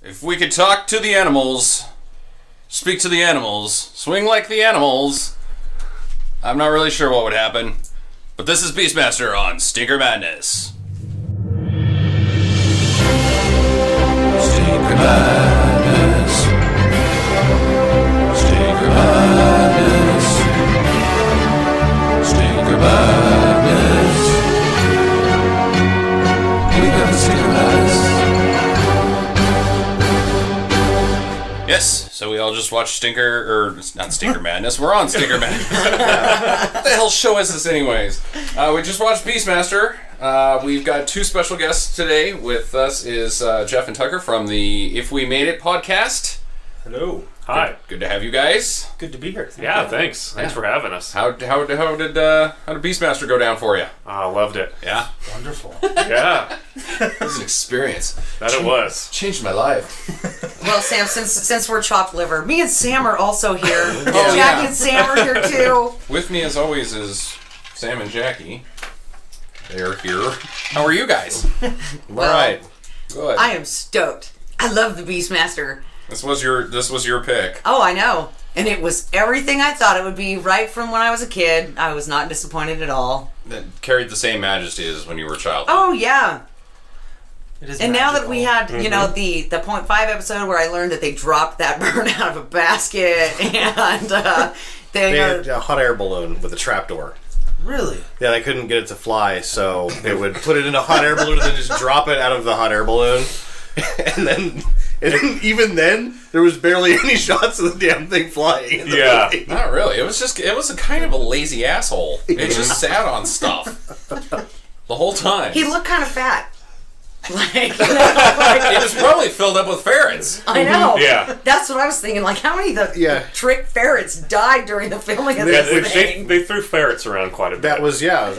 If we could talk to the animals, speak to the animals, swing like the animals, I'm not really sure what would happen. But this is Beastmaster on Stinker Madness. Stinker Madness. Stinker Madness. Stinker Madness. We got the Stinker Madness. Yes, so we all just watched Stinker, or not Stinker Madness, we're on Stinker Madness. What the hell show is this anyways? We just watched Beastmaster. We've got two special guests today. With us is Jeff and Tucker from the If We Made It podcast. Hello. Hi. Good to have you guys. Good to be here. Thanks. Thanks for having us. How did Beastmaster go down for you? I loved it. Yeah? Wonderful. Yeah. It was an experience. That it was. Changed my life. Well, Sam, since we're chopped liver, me and Sam are also here. Oh, Jackie yeah. and Sam are here too. With me, as always, is Sam and Jackie. They're here. How are you guys? Well, Alright. Good. I am stoked. I love the Beastmaster. This was your pick. Oh, I know. And it was everything I thought it would be right from when I was a kid. I was not disappointed at all. That carried the same majesty as when you were a child. Oh, yeah. It is And magical. now that we had, you know, the 0.5 episode where I learned that they dropped that bird out of a basket and They had a hot air balloon with a trapdoor. Really? Yeah, they couldn't get it to fly, so they would put it in a hot air balloon and then just drop it out of the hot air balloon. And then even then, there was barely any shots of the damn thing flying. In the movie. Not really. It was a kind of a lazy asshole. It just sat on stuff the whole time. he looked kind of fat. Like, It was probably filled up with ferrets. I know. Yeah. That's what I was thinking. Like, how many of the trick ferrets died during the filming of this thing? They threw ferrets around quite a bit. That was, out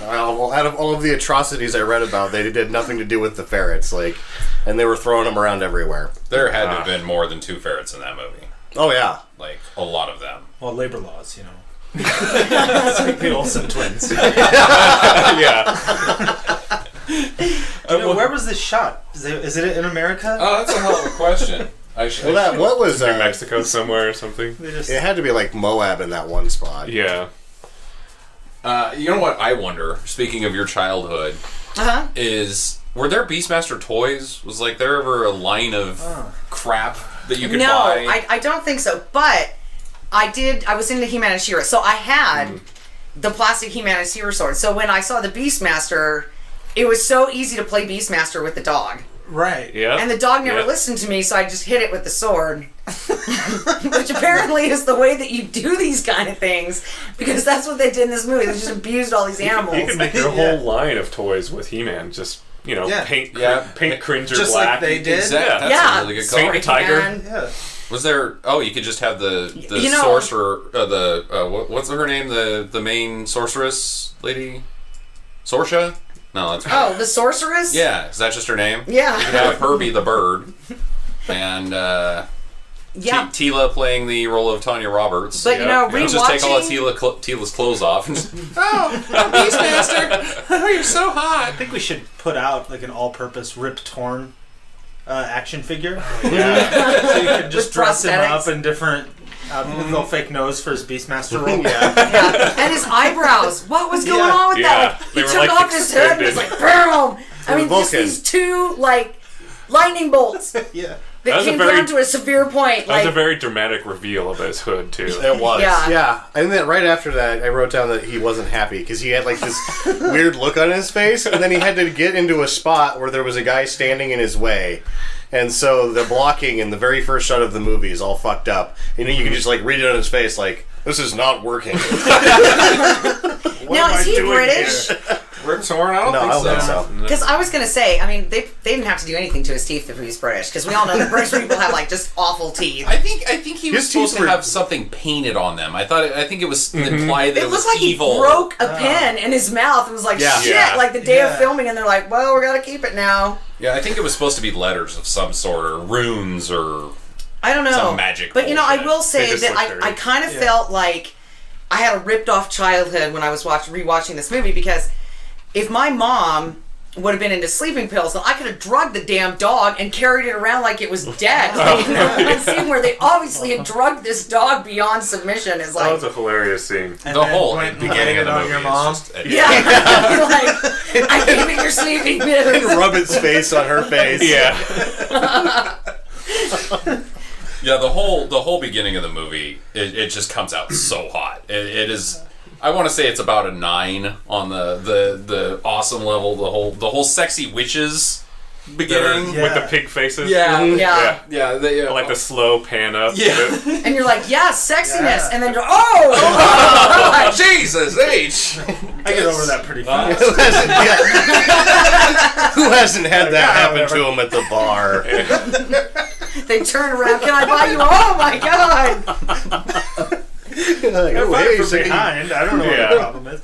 of all of the atrocities I read about, they did nothing to do with the ferrets, and they were throwing them around everywhere. There had to have been more than 2 ferrets in that movie. Oh, yeah. Like, a lot of them. Well, labor laws, you know. It's like the Olsen twins. Yeah. Where was this shot? Is it in America? Oh, that's a hell of a question. What was New Mexico somewhere or something. It had to be like Moab in that one spot. Yeah. You know what I wonder, speaking of your childhood, is, were there Beastmaster toys? Was there ever a line of crap that you could buy? No, I don't think so. But I was into He-Man and She-Ra. So I had the plastic He-Man and She-Ra sword. So when I saw the Beastmaster, it was so easy to play Beastmaster with the dog. Right. Yeah. And the dog never listened to me, so I just hit it with the sword. Which apparently is the way that you do these kind of things, because that's what they did in this movie. They just abused all these animals. You can make your whole line of toys with He-Man. Just, paint Cringer just black. like they did. Exactly. That's a really good call. Paint a tiger. And Yeah. Was there? Oh, you could just have the sorcerer. What's her name? The main sorceress lady, Sorsha. No, that's the sorceress? Yeah, is that just her name? Yeah. You could have Herbie the bird, and Tila playing the role of Tanya Roberts. But Just take all of Tila's clothes off. And just, I'm Beastmaster. Oh, you're so hot. I think we should put out an all-purpose Rip Torn action figure. Yeah. So you can just With dress him prosthetics. up in different... little fake nose for his Beastmaster role. Yeah. And his eyebrows. What was going on with that? He They were, took off his hood and was like, boom! I mean, just Vulcan. these two, lightning bolts Yeah. that came down to a severe point. That was a very dramatic reveal of his hood, too. It was. Yeah. Yeah. And then right after that, I wrote down that he wasn't happy because he had this weird look on his face, and then he had to get into a spot where there was a guy standing in his way. And so the blocking in the very first shot of the movie is all fucked up. And you can just read it on his face this is not working. Now, is he British? Rip Torn? I don't No, I don't think so. Because I was going to say, I mean, they didn't have to do anything to his teeth if he's British. Because we all know that British people have, just awful teeth. I think he was His supposed teeth to were- have something painted on them. I think it was implied that It it was looked like evil. he broke a pen in his mouth and was like, Yeah. shit, Yeah. the day of filming. And they're like, well, we got to keep it now. Yeah, I think it was supposed to be letters of some sort, or runes, or I don't know. some magic But, I bullshit. will say They just that look I dirty. kind of felt like I had a ripped off childhood when I was rewatching this movie, because if my mom would have been into sleeping pills, so I could have drugged the damn dog and carried it around like it was dead. That scene where they obviously had drugged this dog beyond submission is like... That was a hilarious scene. The whole beginning of the movie your mom. is just... Yeah. You're like, I gave it your sleeping pills. Rub its face on her face. Yeah. Yeah, the whole beginning of the movie, it just comes out so hot. It is... I want to say it's about a 9 on the awesome level. The whole sexy witches beginning With the pig faces. Yeah. I like the slow pan up. Yeah. And you're like, sexiness, and then you're oh, Jesus H. I get over that pretty fast. Who hasn't had that happen to him at the bar? They turn around. Can I buy you? Oh my god! Like, They're oh, fighting hey, from behind. I don't know what the problem is.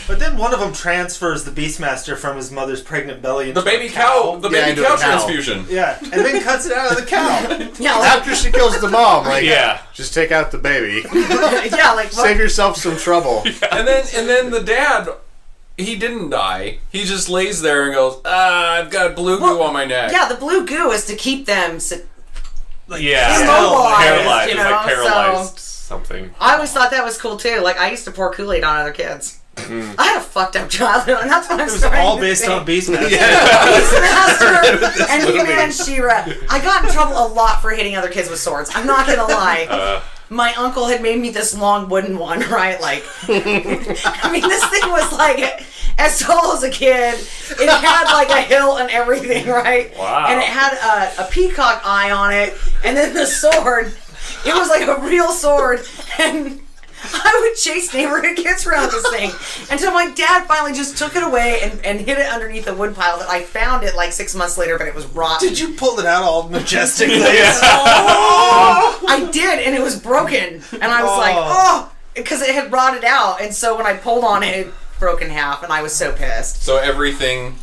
But then one of them transfers the Beastmaster from his mother's pregnant belly into The baby a cow. The baby into cow a cow. transfusion. Yeah, and then cuts it out of the cow. Yeah, like, After she kills the mom, like, Yeah. just take out the baby. yeah, like Save yourself some trouble. And then the dad, he didn't die. He just lays there and goes, I've got blue goo on my neck. yeah, the blue goo is to keep them. Paralyzed. Paralyzed, you It's know, like paralyzed something. I always thought that was cool too. Like I used to pour Kool-Aid on other kids. I had a fucked up childhood, and that's what I'm It was starting all to based think. on Beastmaster. Beastmaster and He-Man and She-Ra. I got in trouble a lot for hitting other kids with swords. I'm not gonna lie. My uncle had made me this long wooden one, right? Like, I mean, this thing was like as tall as a kid. It had like a hilt and everything, right? Wow. And it had a peacock eye on it, and then the sword. It was like a real sword, and I would chase neighborhood kids around this thing until my dad finally just took it away and hid it underneath a wood pile that I found it like 6 months later, but it was rotten. Did you pull it out all majestically? I did, and it was broken. And I was like, because it had rotted out. And so when I pulled on it, it broke in half, and I was so pissed. So everything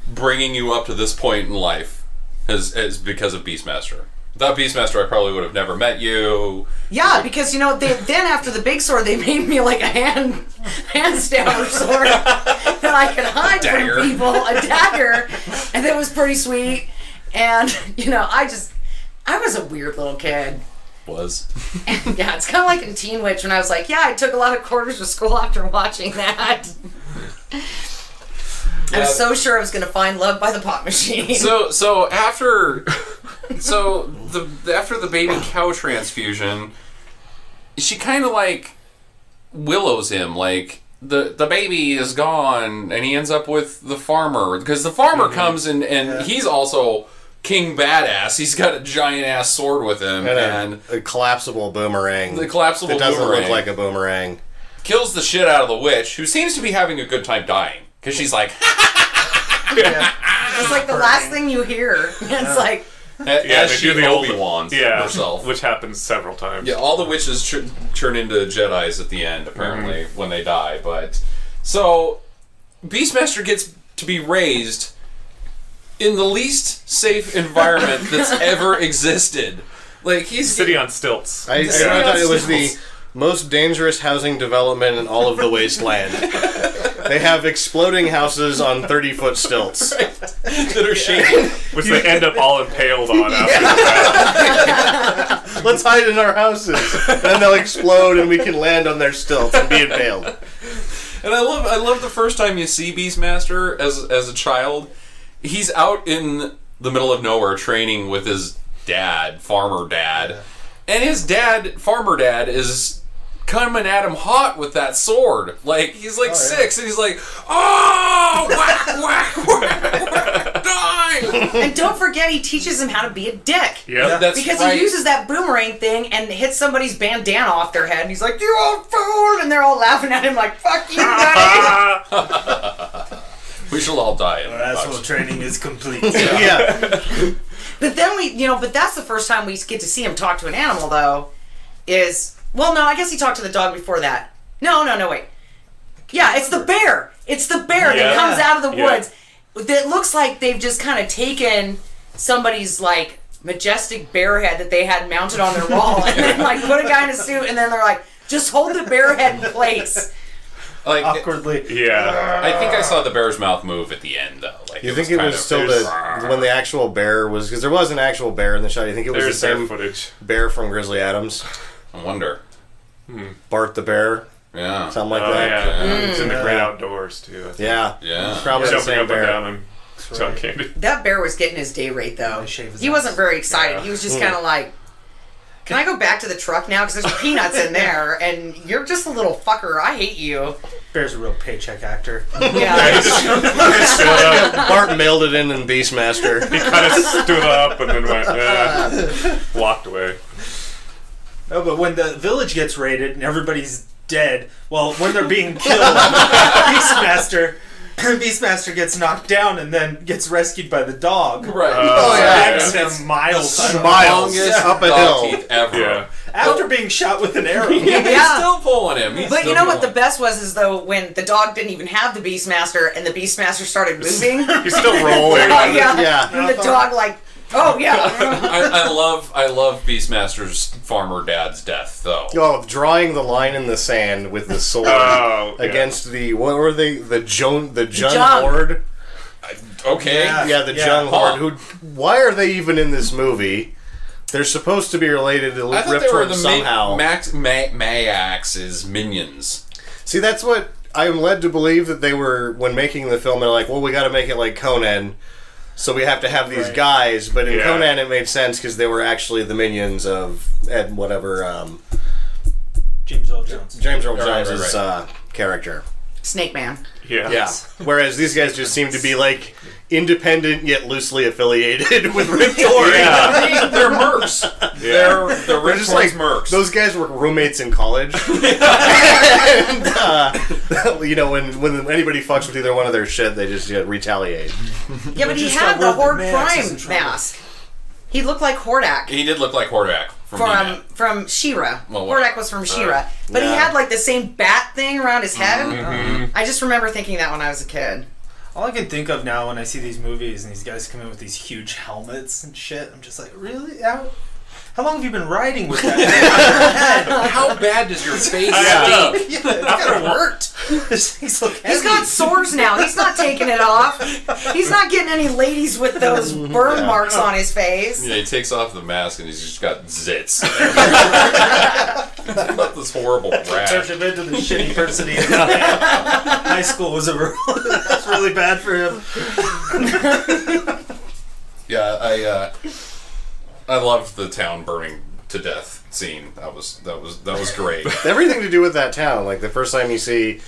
bringing you up to this point in life is because of Beastmaster. Without Beastmaster, I probably would have never met you. Yeah, because, you know, then after the big sword, they made me like a hand stabber sword that I could hide from people, a dagger, and it was pretty sweet. And, you know, I was a weird little kid. And, yeah, it's kind of like in Teen Witch when I was like, I took a lot of quarters to school after watching that. I was so sure I was going to find Love by the Pop Machine. So after the baby cow transfusion, she kind of like willows him. Like the baby is gone, and he ends up with the farmer because the farmer comes and he's also king badass. He's got a giant ass sword with him and a collapsible boomerang. The collapsible that doesn't boomerang look like a boomerang. Kills the shit out of the witch, who seems to be having a good time dying because she's like. It's like the last thing you hear. It's like. As she Obi-Wan's herself. Which happens several times. Yeah, all the witches turn into Jedis at the end, apparently, when they die. But so, Beastmaster gets to be raised in the least safe environment that's ever existed. Like, he's... City on stilts. I thought it was the most dangerous housing development in all of the wasteland. They have exploding houses on 30-foot stilts. Right. That are shaking. Which they end up all impaled on after that. Let's hide in our houses. Then they'll explode and we can land on their stilts and be impaled. And I love the first time you see Beastmaster as a child. He's out in the middle of nowhere training with his dad, farmer dad. And his dad, farmer dad, is coming at him hot with that sword. Like, he's like 6, and he's like, oh, whack, whack, whack, whack, die! And don't forget, he teaches him how to be a dick. Yeah, that's because right. he uses that boomerang thing and hits somebody's bandana off their head, and he's like, you old fool! And they're all laughing at him like, fuck you, buddy! We shall all die. Asshole training is complete. Yeah. But then but that's the first time we get to see him talk to an animal, though, well, no, I guess he talked to the dog before that. No, wait. Yeah, it's the bear. It's the bear that comes out of the woods. That looks like they've just kind of taken somebody's, like, majestic bear head that they had mounted on their wall and then, like, put a guy in a suit and then they're like, just hold the bear head in place. Like, awkwardly. Yeah. I think I saw the bear's mouth move at the end, though. Like, You think it was still when the actual bear was... Because there was an actual bear in the shot. You think it was the same footage. bear from Grizzly Adams? I wonder. Bart the bear? Yeah. Something like that? Yeah. It's in the great outdoors, too. Yeah. Yeah. Probably the Jumping same up bear. and down and John Candy. That bear was getting his day rate, though. He wasn't very excited. He was just kind of like, can I go back to the truck now? Because there's peanuts in there, and you're just a little fucker. I hate you. Bear's a real paycheck actor. Yeah. Bart mailed it in Beastmaster. He kind of stood up and then went, walked away. No, but when the village gets raided and everybody's dead, well, when they're being killed, Beastmaster gets knocked down and then gets rescued by the dog. Right. Drags him miles up a hill. Teeth ever. Yeah. after being shot with an arrow. Yeah, he's still pulling him. But you know what the best was is though when the dog didn't even have the Beastmaster and the Beastmaster started moving. He's still rolling. Yeah. And the dog like, oh yeah. I love Beastmaster's farmer dad's death though. Oh, drawing the line in the sand with the sword against the what were they? The Jun horde. Okay. Yeah, the Jun horde. Who? Why are they even in this movie? They're supposed to be related to Rip Torn somehow. Mayax's minions. See, that's what I'm led to believe that they were when making the film. They're like, well, we got to make it like Conan, so we have to have these guys. But in Conan, it made sense because they were actually the minions of James Earl Jones. James Earl Jones' character. Snake Man. Yeah. Whereas these guys just seem to be like independent yet loosely affiliated with Rip Torn. They're mercs. They're Rip Torn's like mercs. Those guys were roommates in college. And, you know, when anybody fucks with either one of their shit, they just retaliate. Yeah, but he had the Horde Prime mask. He looked like Hordak. He did look like Hordak from She-Ra. Well, Hordak was from She-Ra. But he had like the same bat thing around his head. Mm-hmm. I just remember thinking that when I was a kid. All I can think of now when I see these movies and these guys come in with these huge helmets and shit, I'm just like, really? How long have you been riding with that? How bad does your face stink? After it worked. He's got sores now. He's not taking it off. He's not getting any ladies with those burn marks on his face. Yeah, he takes off the mask and he's just got zits. Not this horrible rash. Turned him into the shitty person he is. High school was that's really bad for him. Yeah, I loved the town burning to death scene. That was great. Everything to do with that town. Like the first time you see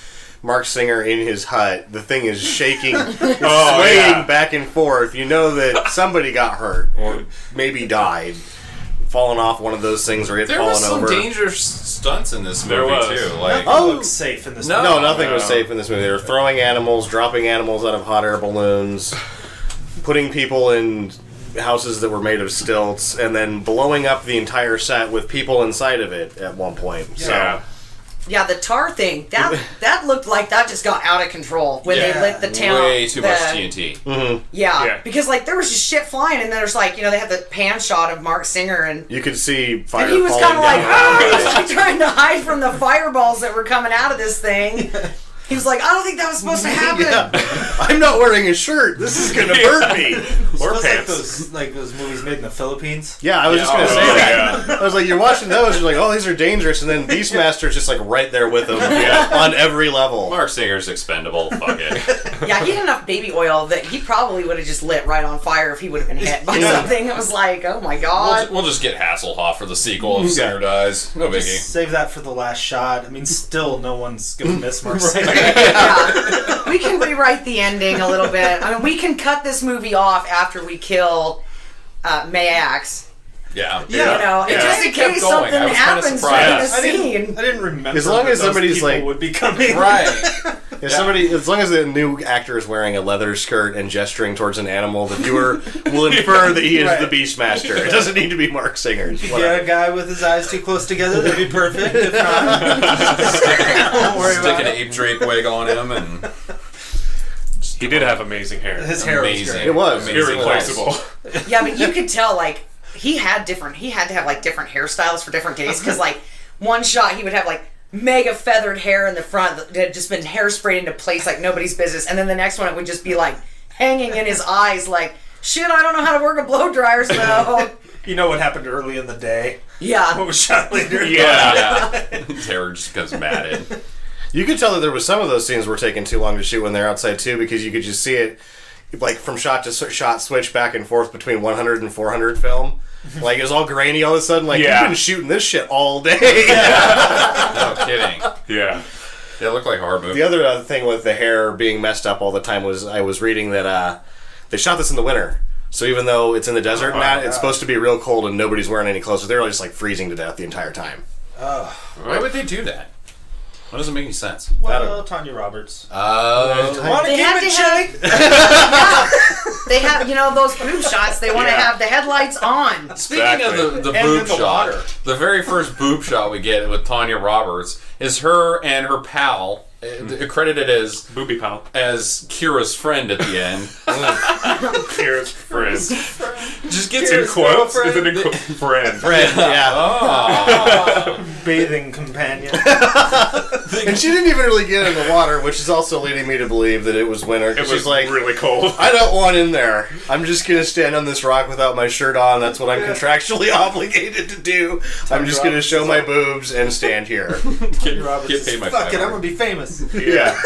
Mark Singer in his hut, the thing is shaking, swaying back and forth. You know that somebody got hurt or maybe died, falling off one of those things or falling over. There was some dangerous stunts in this movie too. Like, nothing looks safe in this movie. No, nothing was safe in this movie. They were throwing animals, dropping animals out of hot air balloons, putting people in houses that were made of stilts, and then blowing up the entire set with people inside of it at one point. Yeah, the tar thing, that looked like that just got out of control when they lit the town. Way too much TNT. Mm-hmm. Yeah, because like there was just shit flying, and there's like, you know, they had the pan shot of Mark Singer, and you could see fire. And he was kind of like, he was like trying to hide from the fireballs that were coming out of this thing. He was like, I don't think that was supposed to happen. I'm not wearing a shirt. This is gonna hurt me. Or pants. Like those movies made in the Philippines. Yeah, I was just gonna say that. I was like, you're watching those, you're like, oh, these are dangerous, and then Beastmaster's just like right there with them on every level. Mark Singer's expendable. Fuck it. Yeah, he had enough baby oil that he probably would have just lit right on fire if he would have been hit by something. It was like, oh my god. We'll just get Hasselhoff for the sequel if Singer dies. No biggie. Just save that for the last shot. I mean, still, no one's gonna miss Mark Singer. Yeah. We can rewrite the ending a little bit. I mean, we can cut this movie off after we kill Mayax. Yeah. You know, just in case something happens during the scene. I didn't remember. As long as somebody's like would be coming. Right. As long as the new actor is wearing a leather skirt and gesturing towards an animal, the viewer will infer that he is the Beastmaster. It doesn't need to be Mark Singer. If you get a guy with his eyes too close together, that'd be perfect. If not, don't worry Stick about an it. ape drape wig on him and. He did have amazing hair. His hair was amazing. great. It was irreplaceable. Yeah, but you could tell like he had to have like different hairstyles for different days because like one shot he would have like mega feathered hair in the front that had just been hairsprayed into place like nobody's business. And then the next one, it would just be like hanging in his eyes like, shit, I don't know how to work a blow dryer, so... You know what happened early in the day? Yeah. What was shot later? Yeah. His hair just becomes matted. You could tell that there was some of those scenes were taking too long to shoot when they're outside too, because you could just see it, like from shot to shot, switch back and forth between 100 and 400 film. Like it was all grainy all of a sudden. Like you've been shooting this shit all day. No kidding. Yeah. They look like hard movies. The other thing with the hair being messed up all the time was I was reading that they shot this in the winter. So even though it's in the desert and that, it's supposed to be real cold and nobody's wearing any clothes. So they're all just like freezing to death the entire time. Why would they do that? That doesn't make any sense. Well, Tanya Roberts. Want to give it chili? They have, you know, those boob shots. They want to have the headlights on. Speaking of the boob shot, the very first boob shot we get with Tanya Roberts is her and her pal, credited as Booby pal, as Kira's friend at the end. Kira's friend. Just gets in quotes. Is it in quotes? Friend. Friend, yeah. Oh. Bathing companion. And she didn't even really get in the water, which is also leading me to believe that it was winter. It was she's like, really cold. I don't want in there. I'm just going to stand on this rock without my shirt on. That's what I'm contractually obligated to do. I'm just going to show my boobs and stand here. Get paid my Fuck it, I'm going to be famous. Yeah.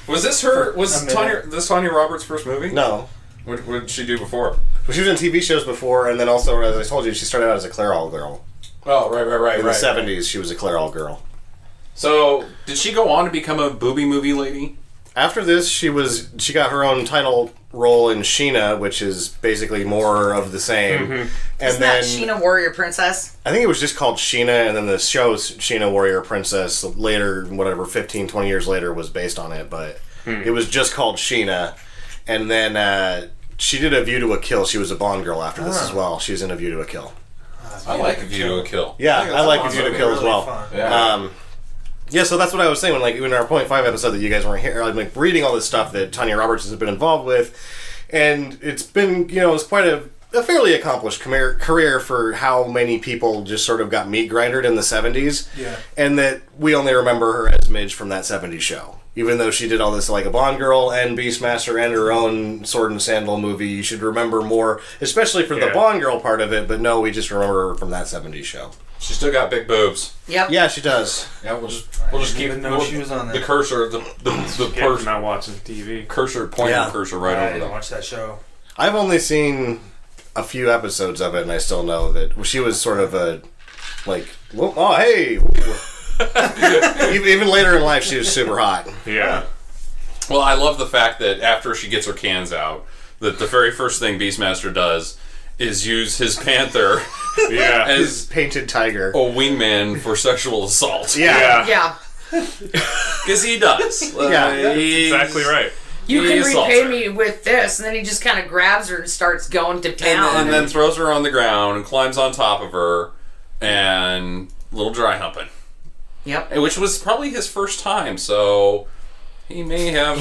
Was this her? Was Tanya Roberts' first movie? No. What did she do before? Well, she was in TV shows before, and then also, as I told you, she started out as a Clairol girl. Oh, right. In the 70s, she was a Clairol girl. So, did she go on to become a booby movie lady? After this, she got her own title role in Sheena, which is basically more of the same. Mm-hmm. And Isn't that Sheena Warrior Princess? I think it was just called Sheena, and then the show's Sheena Warrior Princess later, whatever, 15, 20 years later was based on it, but it was just called Sheena. And then she did A View to a Kill. She was a Bond girl after this as well. She was in A View to a Kill. I like A View to a Kill. Yeah, I like A View to a Kill as well. Yeah. Yeah, so that's what I was saying when, like, in our Point 5 episode that you guys weren't here, I'm like reading all this stuff that Tanya Roberts has been involved with, and it's been, you know, it's quite a fairly accomplished career for how many people just sort of got meat grindered in the 70s, and that we only remember her as Midge from that 70s show. Even though she did all this like a Bond girl and Beastmaster and her own Sword and Sandal movie, you should remember more, especially for the Bond girl part of it, but no, we just remember her from that 70s show. She still got big boobs. Yep. Yeah, she does. Yeah, we'll just keep she was on the cursor, the person not watching TV. Cursor, pointing cursor right over there. Watch that show. I've only seen a few episodes of it, and I still know that she was sort of a like, oh hey. Even later in life, she was super hot. Yeah. Well, I love the fact that after she gets her cans out, that the very first thing Beastmaster does is use his panther as painted tiger, a wingman for sexual assault. Yeah. Because he does. That's exactly right. You can repay me with this, and then he just kind of grabs her and starts going to town. And then throws her on the ground and climbs on top of her and a little dry humping. Yep. Which was probably his first time, so he may have...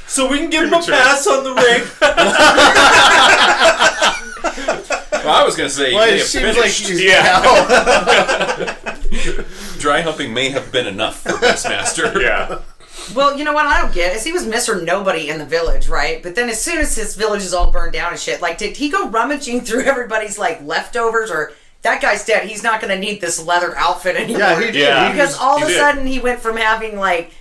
so we can give him a pass on the ring. Well, I was going to say he may have finished. Dry humping may have been enough for Beastmaster. Yeah. Well, you know what I don't get is he was Mr. Nobody in the village, right? But then as soon as his village is all burned down and shit, like, did he go rummaging through everybody's, like, leftovers? Or that guy's dead. He's not going to need this leather outfit anymore. Yeah, he did. Because all of a sudden he went from having, like,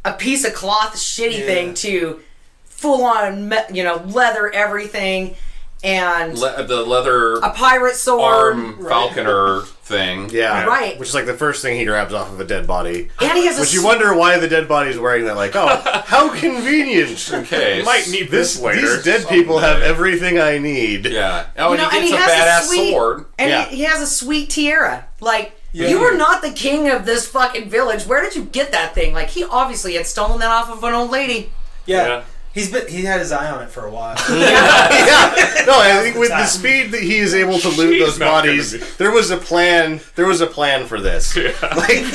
a piece of cloth shitty thing to full-on, you know, leather everything. And the leather a pirate sword, arm falconer thing. Yeah, right. Which is like the first thing he grabs off of a dead body. And he has which you wonder why the dead body's wearing that. Like, oh, how convenient. Okay, might need this later. These dead people have everything I need. Yeah. Oh, you know, and he gets a badass sword. And he has a sweet tiara. Like, you were not the king of this fucking village. Where did you get that thing? Like, he obviously had stolen that off of an old lady. Yeah. He had his eye on it for a while. No, I think with the speed that he is able to loot those bodies, there was a plan. There was a plan for this. Yeah. Like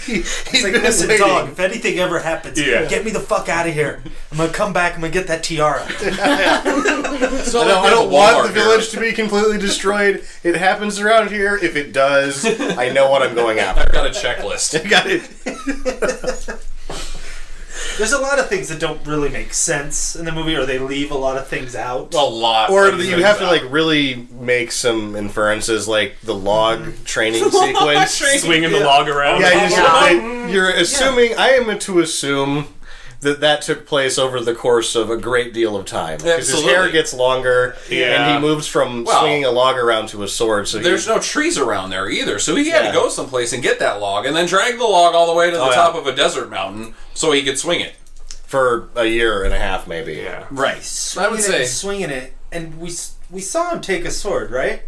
He's like, listen, dog, if anything ever happens, get me the fuck out of here. I'm gonna come back, I'm gonna get that tiara. So I don't want the village to be completely destroyed. It happens around here. If it does, I know what I'm going after. I've got a checklist. Got it. There's a lot of things that don't really make sense in the movie, or they leave a lot of things out. A lot. Or you have to, like, really make some inferences, like the log training sequence. Swinging the log around. Yeah, you're assuming, I am to assume that took place over the course of a great deal of time. Because his hair gets longer, and he moves from swinging a log around to a sword. So there's no trees around there either, so he had to go someplace and get that log, and then drag the log all the way to the top of a desert mountain so he could swing it. For a year and a half, maybe. Yeah. Right. Swinging it, and we saw him take a sword, right?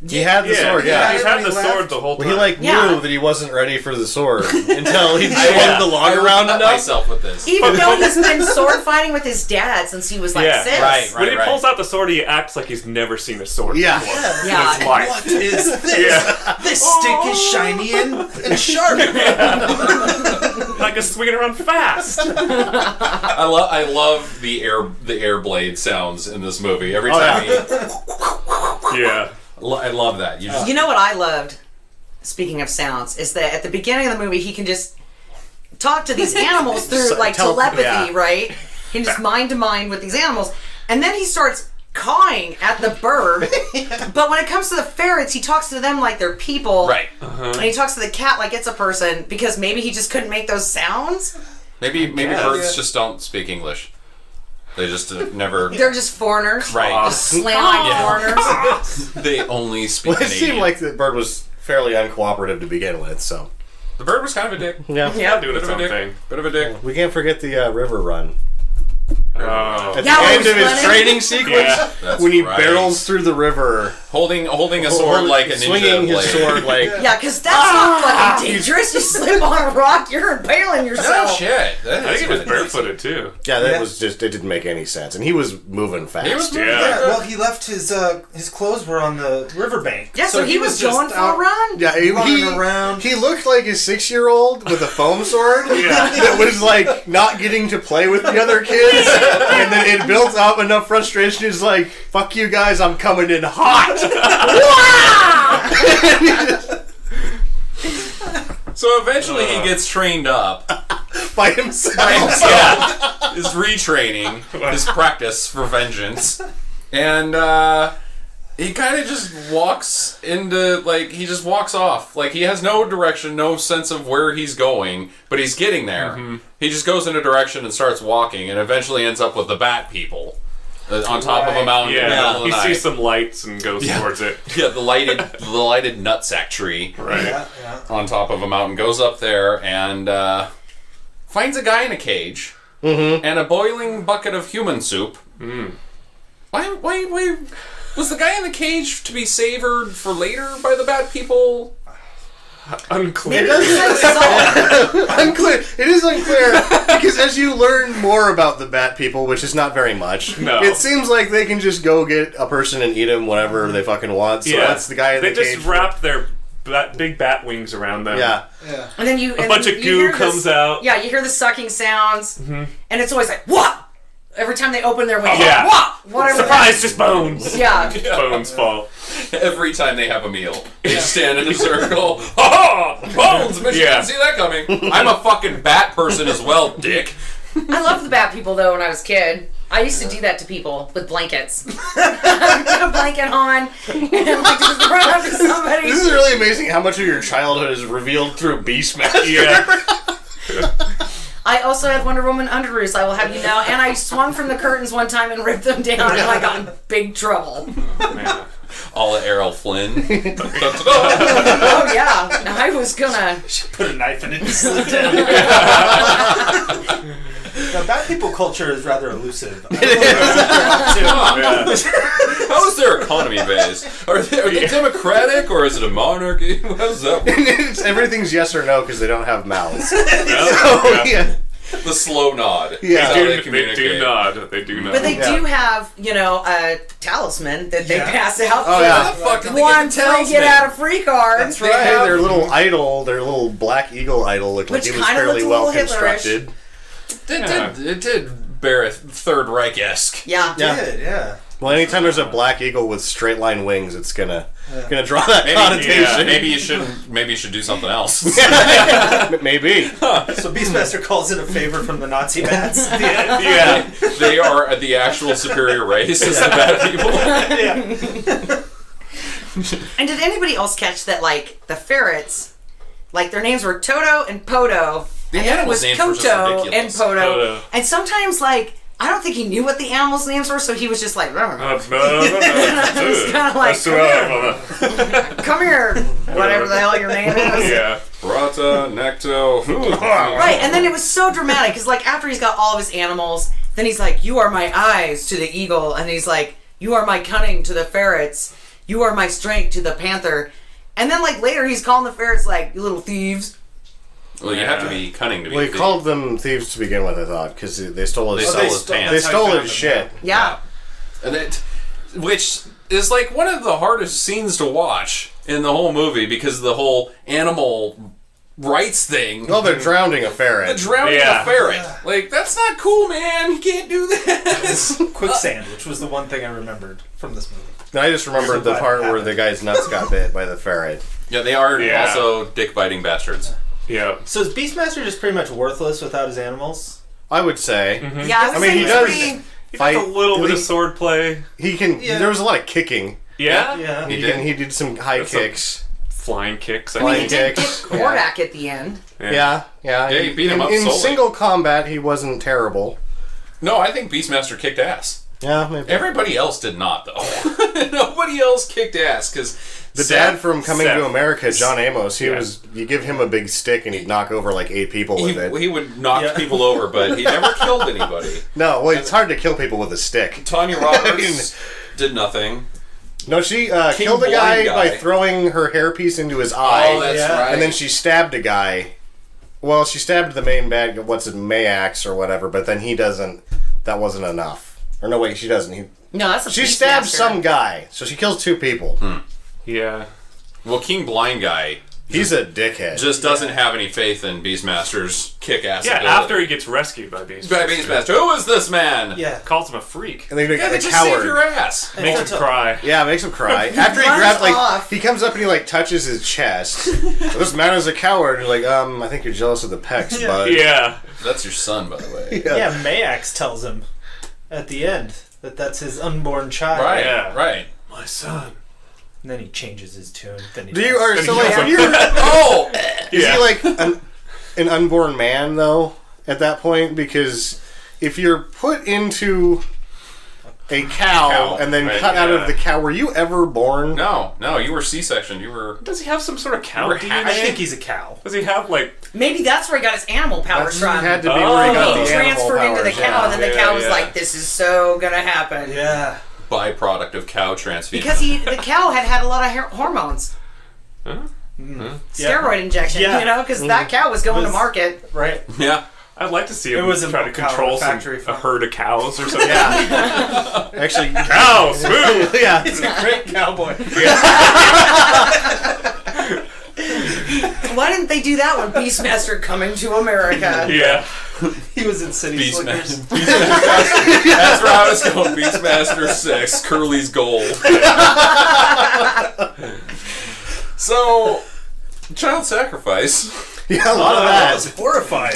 He had the sword, He's had the sword the whole time. Well, he knew that he wasn't ready for the sword until he swung the log around enough. Myself with this. Even though he's been sword fighting with his dad since he was like 6. Right. When he pulls out the sword, he acts like he's never seen a sword before in his life. What is this? This stick is shiny and sharp. Like a swinging around fast. I love the air blade sounds in this movie. Every time I love that. You know what I loved, speaking of sounds, is that at the beginning of the movie he can just talk to these animals through like telepathy, right? He can just mind to mind with these animals. And then he starts cawing at the bird. But when it comes to the ferrets, he talks to them like they're people. Right. And he talks to the cat like it's a person because maybe he just couldn't make those sounds. Maybe birds just don't speak English. They just never... They're just foreigners. Right. Just slang-like foreigners. They only speak It seemed like the bird was fairly uncooperative to begin with, so... The bird was kind of a dick. Yeah. Doing its own thing. Bit of a dick. We can't forget the river run. At the Yeah, end of his training sequence, when he barrels through the river, holding a sword like a ninja swinging his sword like yeah, because that's not fucking dangerous. You slip on a rock, you're impaling yourself. No shit. I think he was barefooted too. yeah, that was just, it didn't make any sense, and he was moving fast. He was Well, he left his clothes were on the riverbank. Yeah, so he was going for a run. Yeah, running around. He looked like a 6-year-old with a foam sword that was like not getting to play with the other kids, and then it built up enough frustration. He's like, "Fuck you guys, I'm coming in hot." So eventually he gets trained up by himself. Yeah, his retraining, his practice for vengeance, and he kind of just walks into, like, he just walks off. Like, he has no direction, no sense of where he's going, but he's getting there. Mm-hmm. He just goes in a direction and starts walking, and eventually ends up with the bat people on top of a mountain. Yeah, he sees some lights and goes towards it. Yeah, the lighted nutsack tree. Right. Yeah. On top of a mountain, goes up there and finds a guy in a cage and a boiling bucket of human soup. Mm. Why was the guy in the cage to be savored for later by the bat people? Unclear. Unclear. It is unclear because as you learn more about the bat people, which is not very much, it seems like they can just go get a person and eat him whenever they fucking want. So that's the guy in the cage. They just wrap their big bat wings around them. Yeah. And then a bunch of goo comes out. Yeah, you hear the sucking sounds, and it's always like, what? Every time they open their wings, yeah. What? Whatever. Surprise, just bones. Yeah. Bones fall. Every time they have a meal, they stand in a circle. Ha ha! Bones! But you didn't see that coming. I'm a fucking bat person as well, dick. I loved the bat people, though, when I was a kid. I used to do that to people with blankets. I'd put a blanket on and like just run up to somebody. This is really amazing how much of your childhood is revealed through Beastmaster. Yeah. I also had Wonder Woman underoos, I will have you know, and I swung from the curtains one time and ripped them down, and I got in big trouble. Oh, man. All at Errol Flynn. Oh, yeah. I was gonna... Put a knife in it and slid down. Now, bat people culture is rather elusive. How is their economy based? Are they democratic or is it a monarchy? How's that work? Everything's yes or no because they don't have mouths. The slow nod. Yeah. They do nod. They do nod. But they do have, a talisman that they pass out. Oh, yeah. How the fuck did they One get the talisman? free get out of free card. That's They had their little idol, their little black eagle idol looked like Which it was kinda fairly looked a well little Hitlerish. constructed. It did bear a Third Reich-esque. Yeah. Yeah. Well, anytime there's a black eagle with straight line wings, it's gonna draw that connotation. Maybe you should do something else. Maybe. So Beastmaster calls it a favor from the Nazi bats. Yeah, they are the actual superior race as the bad people. And did anybody else catch that, like, the ferrets, like, their names were Toto and Poto, The and then it was animals' names were just Koto and ridiculous. Poto, and sometimes, like, I don't think he knew what the animals' names were, so he was just like, It's kind of like, come here, whatever the hell your name is. Yeah. Rata, Necto. Right, and then it was so dramatic, because, like, after he's got all of his animals, then he's like, you are my eyes to the eagle, and he's like, you are my cunning to the ferrets, you are my strength to the panther, and then, like, later he's calling the ferrets, like, you little thieves. Well, you have to be cunning to be. Well, he called them thieves to begin with, I thought, because they stole his. They stole his pants. They stole his shit. Yeah. And which is like one of the hardest scenes to watch in the whole movie because of the whole animal rights thing. Well, they're drowning a ferret. The drowning a ferret. Like, that's not cool, man. You can't do this. Quicksand, which was the one thing I remembered from this movie. I just remembered the part where the guy's nuts got bit by the ferret. Yeah, they are also dick-biting bastards. Yeah. So is Beastmaster just pretty much worthless without his animals? I would say. Yeah, I mean, he does fight. A little bit of sword play. He can. Yeah. There was a lot of kicking. Yeah. Yeah. He did some high kicks. Flying kicks. I mean, he did kicks. get Kordak at the end. Yeah. He beat him up in solely. single combat, he wasn't terrible. No, I think Beastmaster kicked ass. Yeah, maybe. Everybody else did not, though. Nobody else kicked ass, because The dad from Coming to America, John Amos, Yeah. you give him a big stick and he'd knock over like 8 people with it. He would knock people over, but he never killed anybody. No, well, it's hard to kill people with a stick. Tanya Roberts did nothing. No, she killed a guy by throwing her hairpiece into his eye. Oh, that's right. And then she stabbed a guy. Well, she stabbed the main bad guy, Mayax or whatever, but then he doesn't. That wasn't enough. Or no, wait, she doesn't. No, that's a She stabbed some guy, so she kills 2 people. Yeah. Well, King Blind Guy He's a dickhead. just doesn't have any faith in Beastmaster's kick-ass Yeah, ability. after he gets rescued by Beastmaster. By Beastmaster. Who is this man? Yeah. Calls him a freak. And they make Yeah, a they just saved your coward. ass. Makes him cry. Yeah, makes him cry. After he runs grabs, off. he comes up and he touches his chest. This man is a coward. You're like, I think you're jealous of the pecs, bud. Yeah. That's your son, by the way. Yeah, Mayax tells him at the end that that's his unborn child. Right, Yeah. right. My son. And then he changes his tune. Then he Do you are so Yeah. when you're Oh! is he like an unborn man though at that point? Because if you're put into a cow and then right, cut out yeah. of the cow, were you ever born? No, you were C-section. You were... Does he have some sort of cow You were DNA? I think he's a cow. Does he have Maybe that's where he got his animal powers from. Had to be where he got He the transferred animal into the powers, cow, and then the Yeah, cow was yeah. like, "This is so gonna happen." Yeah. byproduct of cow transfusion. Because the cow had a lot of hormones, steroid injection. Yeah. Because that cow was going to market. Right. Yeah. I'd like to see him It was a try to milk cow control factory a farm. herd of cows or something. Yeah. Actually, Cows, move! yeah. He's a great cowboy. Why didn't they do that when Beastmaster Coming to America? Yeah. He was in City Slickers. Beastmaster. That's where I was going. Beastmaster 6, Curly's goal. So, child sacrifice. Yeah, a lot of That was that. horrifying.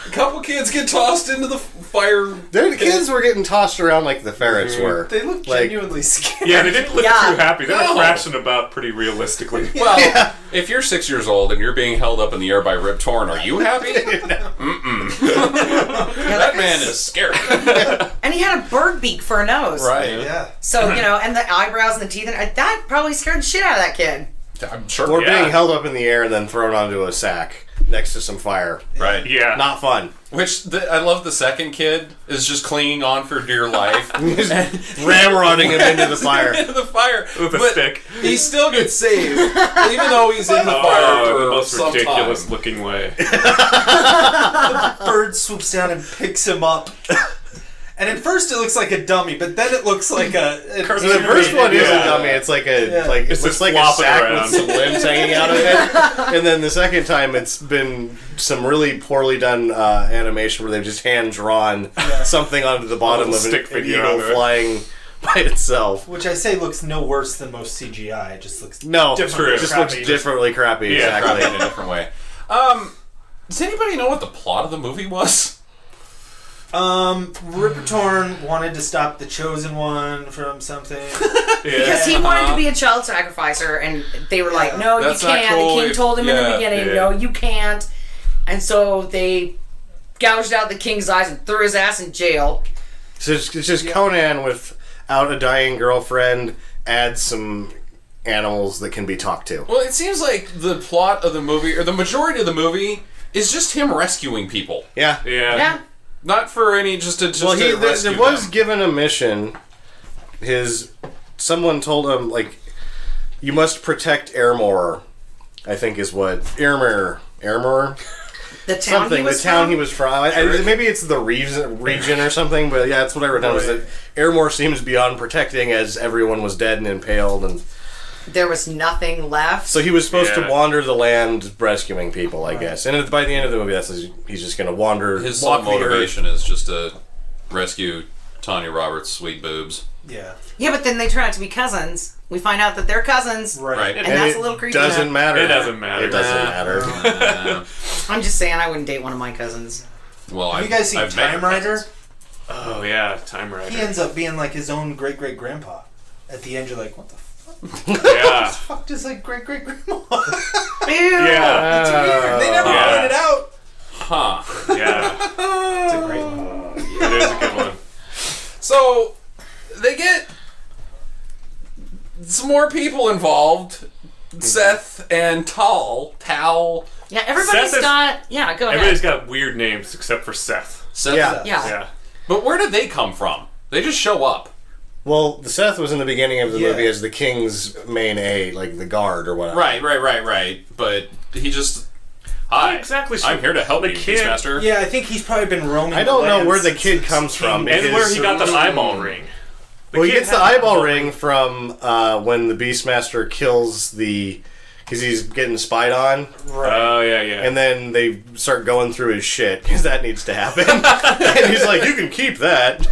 A couple kids get tossed into the fire. The kids were getting tossed around like the ferrets were. They looked Like- genuinely scared. Yeah, they didn't look Yeah. too happy. They No. were crashing about pretty realistically. Well, if you're 6 years old and you're being held up in the air by Rip Torn, are you happy? That man is scary. And he had a bird beak for a nose. Right. Yeah. So, and the eyebrows and the teeth, and that probably scared the shit out of that kid. I'm sure. Or Yeah. being held up in the air and then thrown onto a sack. next to some fire. Right. Yeah. Not fun. I love the second kid is just clinging on for dear life. Ramrodding him into the fire. Into the fire. With a stick. He still gets saved, even though he's in the fire for the most some ridiculous time. looking way. Bird swoops down and picks him up. And at first it looks like a dummy, but then it looks like a... So the first one is a dummy. It's like a like It's looks just like a flopping sack around. with some limbs hanging out of it. And then the second time, it's been some really poorly done animation where they've just hand drawn something onto the bottom of stick an figure eagle onto it. flying by itself. Which I say looks no worse than most CGI. It just looks No, differently it just crappy. looks differently crappy. Yeah, Probably Exactly. in a different way. Does anybody know what the plot of the movie was? Ripper Torn wanted to stop the Chosen One from something. Because he wanted to be a child sacrificer, and they were like, no, That's you not can't. cool. The king told him in Yeah, the beginning, yeah. no, you can't. And so they gouged out the king's eyes and threw his ass in jail. So it's just Conan without a dying girlfriend, add some animals that can be talked to. Well, it seems like the plot of the movie, or the majority of the movie, is just him rescuing people. Yeah. Yeah. Not for any, just to rescue there was them. given a mission. Someone told him, like, you must protect Airmore, I think is what. Airmore? The town Something. he was The town from? he was from. Maybe it's the region or something, but yeah, that's what I wrote down. Was that Airmore seems beyond protecting as everyone was dead and impaled, and There was nothing left. so he was supposed to Yeah. wander the land rescuing people, I guess. And by the end of the movie, he's just going to wander. His sole walk the earth. motivation is just to rescue Tanya Roberts' sweet boobs. Yeah. Yeah, but then they turn out to be cousins. We find out that they're cousins. Right. And that's it a little creepy. Doesn't matter. It doesn't matter. It doesn't matter. I'm just saying I wouldn't date one of my cousins. Well, Have you guys seen I've met Time her Rider? cousins. Oh yeah, Time Rider. He ends up being like his own great-great-grandpa. At the end, you're like, what the Yeah. fuck does like great-great-grandma? Ew. Yeah. It's weird. They never Yeah. pointed it out. Huh. Yeah. It's a great one. It is a good one. So, they get some more people involved. Seth and Tal. Yeah, everybody's Seth is- got... Yeah, go ahead. Everybody's got weird names except for Seth. Seth. Yeah. Yeah. Yeah. But where did they come from? They just show up. Well, the Seth was in the beginning of the Yeah. movie as the king's main aide, like the guard or whatever. Right. But he just... Hi. Exactly. I'm here to help The you, kid- Beastmaster. Yeah, I think he's probably been roaming. I don't know the where the land kid since comes from. King- And where he got the eyeball ring. Well, he kid gets the had eyeball ring from when the Beastmaster kills the... Because he's getting spied on. Oh yeah. And then they start going through his shit, because that needs to happen. And he's like, you can keep that.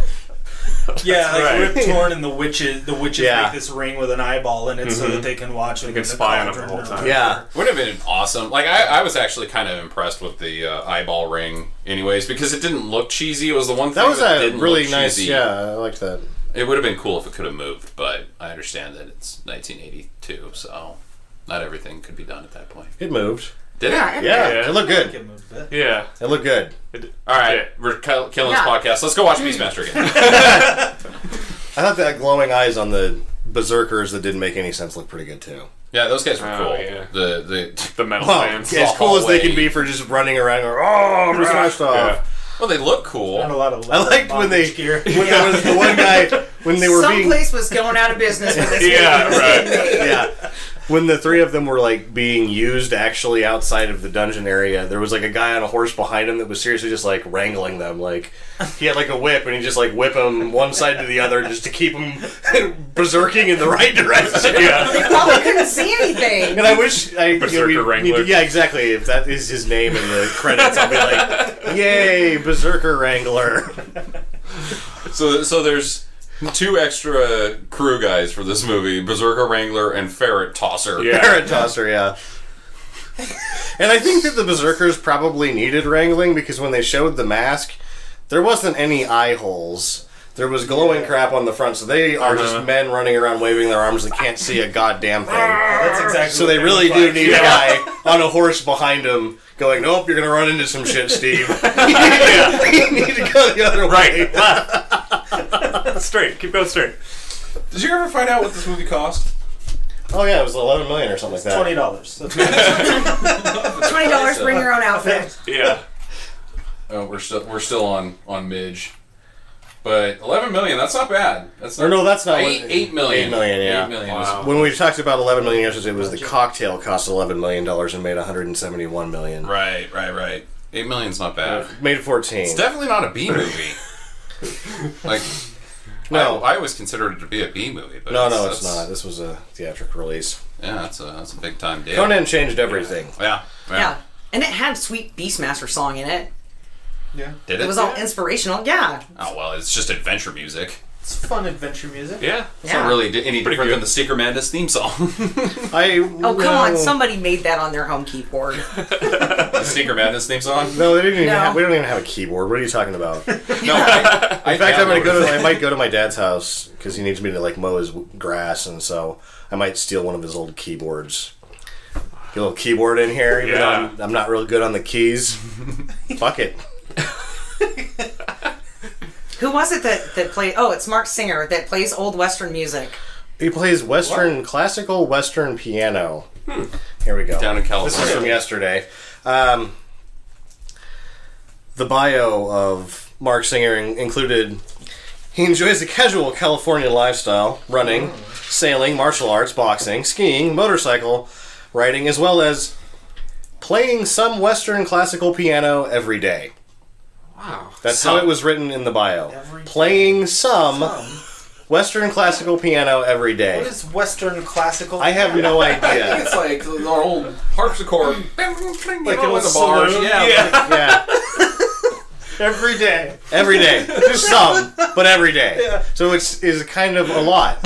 Yeah, like right. Rip Torn and the witches Yeah. make this ring with an eyeball in it so that they can watch him. can spy on him the whole time. Yeah. Would have been awesome. Like, I was actually kind of impressed with the eyeball ring anyways, because it didn't look cheesy. It was the one thing That was a didn't really look nice... cheesy. Yeah, I liked that. It would have been cool if it could have moved, but I understand that it's 1982, so not everything could be done at that point. It moved. Did it? Yeah, Yeah. it looked I good. think it moved a bit. Yeah. It looked good. All right, we're killing this podcast. Let's go watch Beastmaster again. I thought that glowing eyes on the berserkers that didn't make any sense looked pretty good, too. Yeah, those guys were Oh, cool. yeah. The metal Well, fans. as cool as they can hallway. be for just running around going, oh, I'm just smashed off. Yeah. Well, they look cool. Not a lot of I liked when they... bondage gear. When there was the one guy... When they were Some being... place was going out of business when this Yeah, movie was right. being made. Yeah. When the three of them were like being used actually outside of the dungeon area, there was like a guy on a horse behind him that was seriously just like wrangling them. Like he had like a whip and he just like whip them one side to the other just to keep them berserking in the right direction. Yeah. They probably couldn't see anything. And I wish Berserker Wrangler. yeah, exactly. If that is his name in the credits, I'll be like, "Yay, Berserker Wrangler!" So there's 2 extra crew guys for this movie: Berserker Wrangler and Ferret Tosser. Yeah. Parrot tosser, yeah. And I think that the Berserkers probably needed wrangling because when they showed the mask, there wasn't any eye holes. There was glowing crap on the front, so they are just men running around waving their arms that can't see a goddamn thing. That's exactly. So what they really look do like. need a guy on a horse behind him going, nope, you're going to run into some shit, Steve. You need to go the other way. Right. Straight. Keep going straight. Did you ever find out what this movie cost? Oh yeah, it was 11 million or something like that. $20. $20, bring your own outfit. Yeah. Oh, we're still on Midge. But 11 million, that's not bad. That's not, Or no, that's not 8 million. 8 million, yeah. 8 million. Wow. When we talked about 11 million yesterday, it was the cocktail cost $11 million and made 171 million. Right. 8 million's not bad. Made 14. It's definitely not a B movie. Like, No. I always considered it to be a B movie. But No, it's not. This was a theatrical release. Yeah, that's a big time deal. Conan changed everything. Yeah. And it had sweet Beastmaster song in it. Yeah. Did it? It was all inspirational. Yeah. Oh, well, it's just adventure music. It's fun adventure music. Yeah. It's not really any different good. than the Stinker Madness theme song. Oh, come on. Somebody made that on their home keyboard. The Stinker Madness theme song? No, they didn't even No. we don't even have a keyboard. What are you talking about? In No, fact, I might go to my dad's house because he needs me to like mow his grass, and so I might steal one of his old keyboards. Get a little keyboard in here, even though I'm not real good on the keys. Fuck it. Who was it that played? Oh, it's Mark Singer that plays old Western music. He plays classical Western piano. Here we go. Down in California. This is from yesterday. The bio of Mark Singer included: he enjoys a casual California lifestyle, running, sailing, martial arts, boxing, skiing, motorcycle riding, as well as playing some Western classical piano every day. Wow. That's how it was written in the bio. Playing some Western classical piano every day. What is Western classical? I have no I think idea. it's like our old harpsichord. Like in in a the bars. saloon? Yeah. Yeah. Every day. Every day. Just some, but every day. Yeah. So is kind of a lot.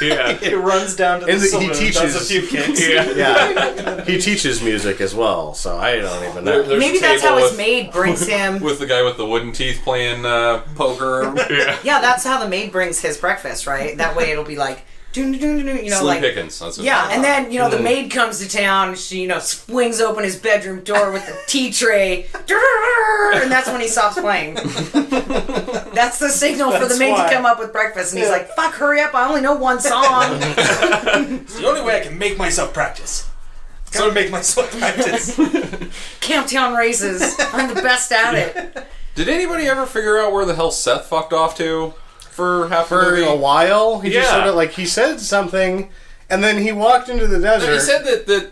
Yeah. It runs down to the And he saloon, teaches- does a few kicks. Yeah. He teaches music as well, so I don't even know. There's Maybe a that's table how his with- maid brings him. With the guy with the wooden teeth playing poker. Yeah, that's how the maid brings his breakfast, right? That way it'll be like, you know, Slim like. Pickens. That's what Yeah, and then, the maid comes to town, she, swings open his bedroom door with the tea tray, and that's when he stops playing. That's the signal for the That's maid why. to come up with breakfast, and he's like, fuck, hurry up, I only know one song. It's the only way I can make myself practice. Gotta make myself practice. Camptown races, I'm the best at it. Did anybody ever figure out where the hell Seth fucked off to for half the For movie? a while, he just Yeah. sort of he said something, and then he walked into the desert. He said that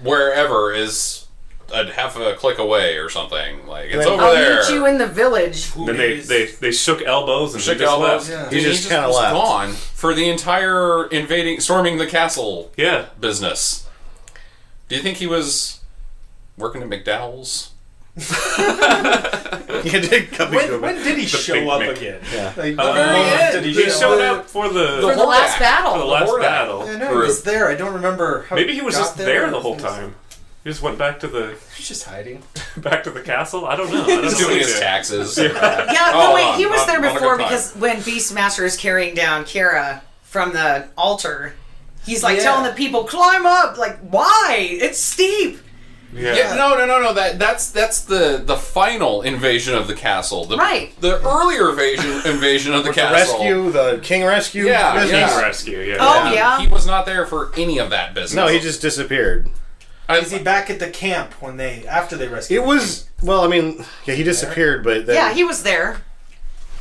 wherever is a half a click away or something. Like, it's over I'll there. meet you in the village. Then they shook elbows and Shook he just elbows. left. He just kinda was left. gone for the entire storming the castle Yeah. business. Do you think he was working at McDowell's? He did come into When did he show big up Mick. again? Yeah. Like, very when end. did He he showed up? up for For the Hordak. last battle. for the last Hordak. battle. I know he was there. I don't remember how Maybe he was got just there the whole time. He just went back to the He's just hiding. castle. I don't know. I don't He's know doing what his he did. taxes. Yeah, Oh, no, wait, he was on- there on a before good time. because when Beastmaster is carrying down Kira from the altar, he's like Yeah. telling the people, climb up! Like, why? It's steep! Yeah. Yeah, no. That's the final invasion of the castle. Right. The earlier invasion of the The castle. the king rescue. Yeah, business. yeah. King rescue. Yeah. Oh, yeah. He was not there for any of that business. No, he just disappeared. Is he back at the camp after they rescued It was he disappeared, but then, Yeah, he was there.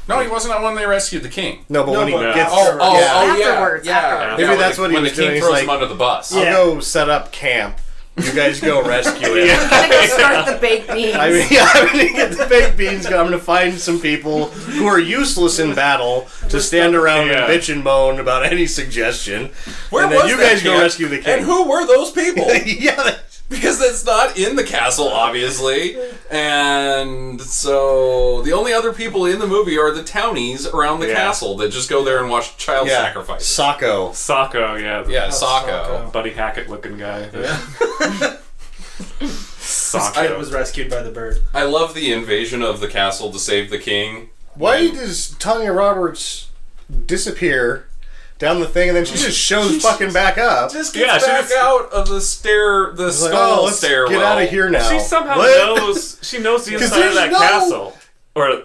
No, he wasn't when they rescued the king. no, but when he but- gets Afterwards, yeah. afterwards. Maybe that's what he when was the king doing. He's throws like, him under the bus. Yeah. I'll go set up camp. You guys go rescue it. I'm gonna go start the baked beans. I'm gonna get the baked beans. I'm gonna find some people who are useless in battle to stand around and bitch and moan about any suggestion. Where and then was you that guys go camp? rescue the king. And who were those people? Yeah. Because that's not in the castle, obviously. And so the only other people in the movie are the townies around the castle that just go there and watch child sacrifices. Sacco. Sacco, yeah. Yeah, Sacco. Sacco. Buddy Hackett looking guy. I Sacco. was rescued by the bird. I love the invasion of the castle to save the king. Why does Tanya Roberts disappear down the thing and then she just shows fucking back up? Just gets back out of the Like, skull let's stairwell. get out of here now. She somehow What? knows. She knows the 'Cause inside of there's that no- castle. Or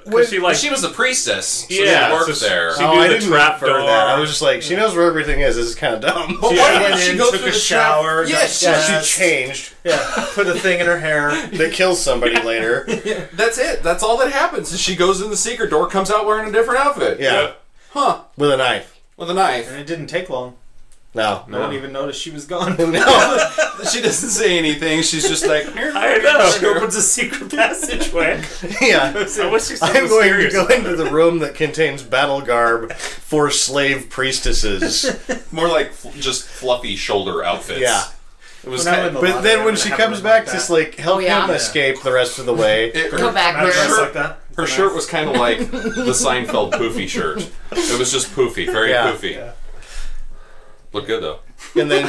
she was the priestess. So yeah, she worked there. She I knew the didn't trap infer door. that. I was just like, she knows where everything is. This is kind of dumb. But why didn't she go through the shower? Yeah, she changed. Yeah, put a thing in her hair that kills somebody later. That's it. That's all that happens. Is she goes in the secret door, comes out wearing a different outfit. Yeah. Huh. With a knife. With a knife. and it didn't take long. No. No one even noticed she was gone. No. She doesn't say anything. She's just like, I know. She opens a secret passageway. Yeah. I wish she I'm going to go into the room that contains battle garb for slave priestesses. more like just fluffy shoulder outfits. Yeah. It was When I'm in the But then when she comes back to like help him yeah. escape the rest of the way, Go back Can I dress there. like that? her shirt was kind of like the Seinfeld poofy shirt. It was just poofy, very Yeah. poofy. Yeah. Looked good though. and then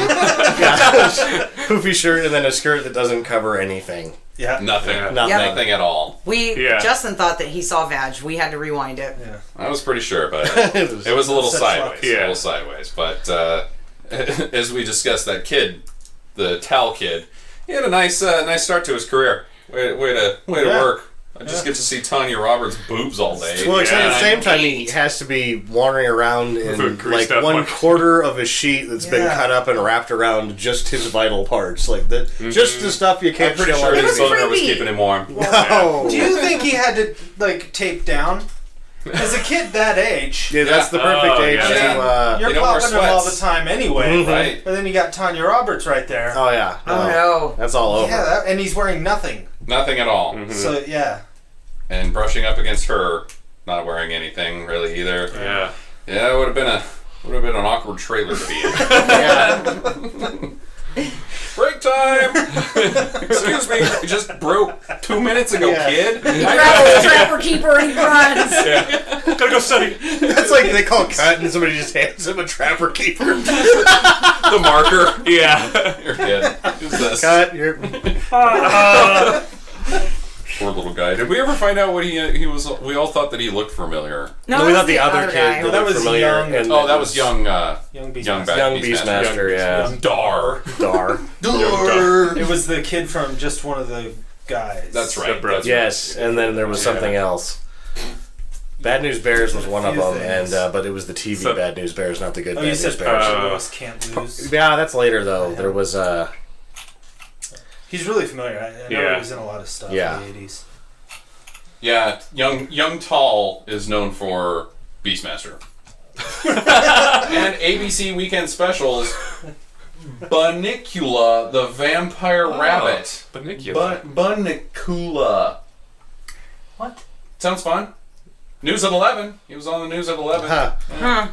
poofy shirt, and then a skirt that doesn't cover anything. Yeah. Nothing. Yeah. Nothing at all. Justin thought that he saw vag. We had to rewind it. Yeah. I was pretty sure, but it was a little Such sideways. luck. Yeah. A little sideways. But as we discussed, that kid, the Tal kid, he had a nice start to his career. Way to work. I just get to see Tanya Roberts' boobs all day. Well, except at the same time, he has to be wandering around in like greased up 1/4 of a sheet that's been Yeah. cut up and wrapped around just his vital parts, like just the stuff you I'm can't pretty show sure on his TV. boner was keeping him warm. No. Do you think he had to like tape down? As a kid that age, Yeah, that's the perfect Oh, age yeah. to. you're They don't wear popping him all the sweats. time anyway. Right. But then you got Tanya Roberts right there. Oh yeah. Oh no. That's all over. Yeah, and he's wearing nothing. Nothing at all. So yeah. And brushing up against her, not wearing anything really either. Yeah. Yeah, it would have been an awkward trailer to be in. Break time! Excuse me, you just broke 2 minutes ago, Yeah. kid. He grabs the trapper keeper and he runs. Gotta go study. That's like they call cut and somebody just hands him a trapper keeper. The marker. Yeah. You're dead. Who's this? Cut. You're. Poor little guy. Did we ever find out what he was? We all thought that he looked familiar. No, we that's thought the other guy. kid that was familiar. young. And Oh, that was young. Young Young Beastmaster. Beastmaster. Yeah. Dar. Dar. It was the kid from just one of the guys. That's right. The brother. Yes, and then there was something else. Bad News Bears was one of Few them, things. and but it was the TV So- Bad News Bears, not the good Oh, Bad you News said Bears. Lewis Can't Lose. Yeah, that's later though. There was He's really familiar. I know Yeah. he was in a lot of stuff Yeah. in the 80s. Yeah, young Tall is known for Beastmaster. And ABC Weekend Specials, Bunnicula, the Vampire Rabbit. Bunnicula. Bunnicula. What? Sounds fun. News at 11. He was on the news at 11. huh.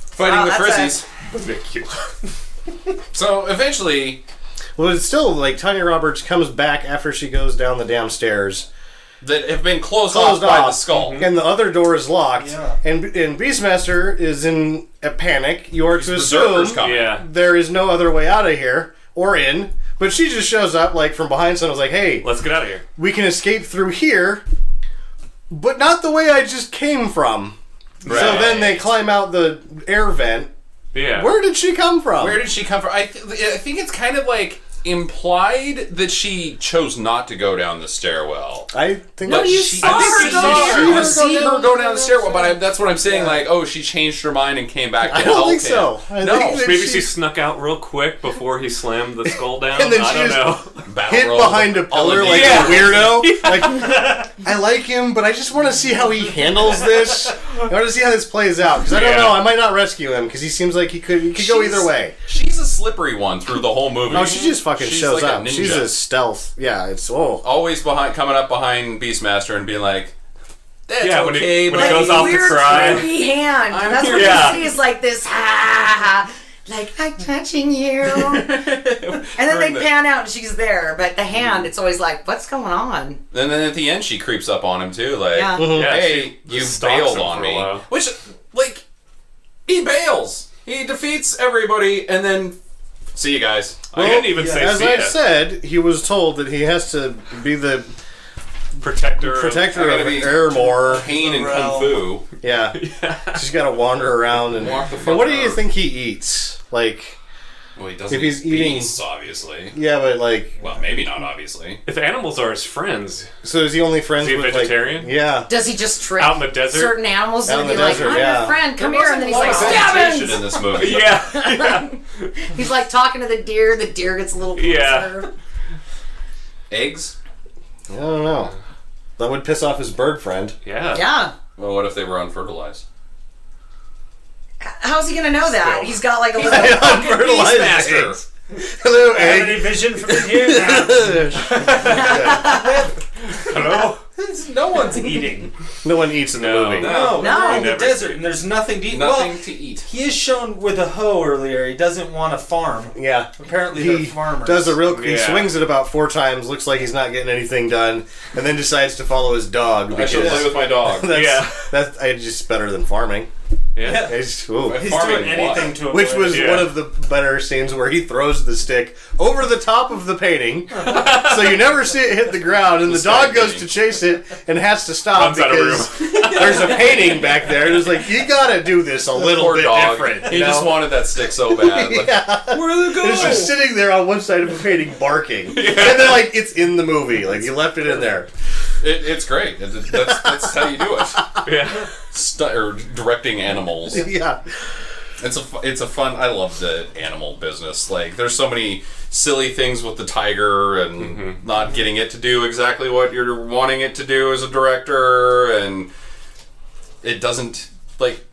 Fighting Wow, the that's Frizzies. Bunnicula. So eventually, Well, it's still like Tanya Roberts comes back after she goes down the damn stairs. that have been closed off by the skull. and the other door is locked. Yeah. And Beastmaster is in a panic. You are to Berserker's assume coming. Yeah. there is no other way out of here or in. But she just shows up like from behind someone. Was like, "Hey, Let's get out of here. we can escape through here, but not the way I just came from." So Right. then they climb out the air vent. Yeah. Where did she come from? Where did she come from? I think it's kind of like implied that she chose not to go down the stairwell. I think No, that you she- saw I think her you go down. You see her go down the stairwell, but that's what I'm saying. Like, oh, she changed her mind and came back to I help don't think him. so. I No, think that Maybe she snuck out real quick before he slammed the skull down. And then I she don't just- know. Battle hit roll, behind a all pillar in like the- a weirdo. Like, I like him, but I just want to see how he handles this. I want to see how this plays out because I don't Yeah. know. I might not rescue him because he seems like he could go either way. She's a slippery one through the whole movie. No, she just fucking She's shows like a up. ninja. She's a stealth. Yeah, it's always coming up behind Beastmaster and being like, "That's Yeah, when he- okay, when but he goes off to Weird cry. creepy hand. I'm And that's here. what Yeah. you see is like this, ha, like, I'm touching you. And then they pan out and she's there. But the hand, it's always like, what's going on? And then at the end, she creeps up on him too, like, Yeah. Yeah, "Hey, she you just stalks bailed him on for a me." while. Which, like, he bails. He defeats everybody, and then see you guys. I didn't even say as see I ya. said, he was told that he has to be the Protector. protector I of gotta be- Airmore. Pain and kung fu. Yeah, she's got to wander around and. Walk the And fuck what do you around. think he eats? Like, Well, he doesn't if he's eat eating beasts, obviously. Yeah, but like, well, maybe not obviously. If animals are his friends, so is he only friends is he a with vegetarian? Like, yeah. Does he just trick out in the desert? certain animals Out and in be the like, desert, I'm yeah. your friend, come There here, and then he's like, wasn't a lot of vegetation in stab this movie. Yeah. He's like talking to the deer gets a little closer. Yeah. Eggs? I don't know. That would piss off his bird friend. Yeah. Yeah. Well, what if they were unfertilized? How's he gonna know that? Still. He's got like a little Unfertilized Beastmaster. eggs. Hello, Have any egg. vision from in here? Hello? No one's eating. No one eats in the No. movie. No, No. we're in the Never desert see. and there's nothing to eat. Nothing Well, to eat. he is shown with a hoe earlier. He doesn't want to farm. Yeah. Apparently He they're farmers. does a real. He Yeah. swings it about 4 times. Looks like he's not getting anything done, and then decides to follow his dog. I should play with my dog. That's, Yeah. that's just better than farming. Yeah. It's, ooh. He's Farming doing anything to avoid Which was Yeah. one of the better scenes where he throws the stick over the top of the painting, so you never see it hit the ground, and the dog sky goes painting. to chase it and has to stop Runs out of because there's a painting back there. And it's like, you gotta do this a little Poor bit dog. different. He you just know? wanted that stick so bad. Like, Yeah. where did it go? And it's just sitting there on one side of a painting barking. And then, like, it's in the movie. Like, you left it in there. It's great. That's how you do it. Yeah. Or directing animals. Yeah. It's a fun. I love the animal business. Like, there's so many silly things with the tiger and not getting it to do exactly what you're wanting it to do as a director, and it doesn't, like,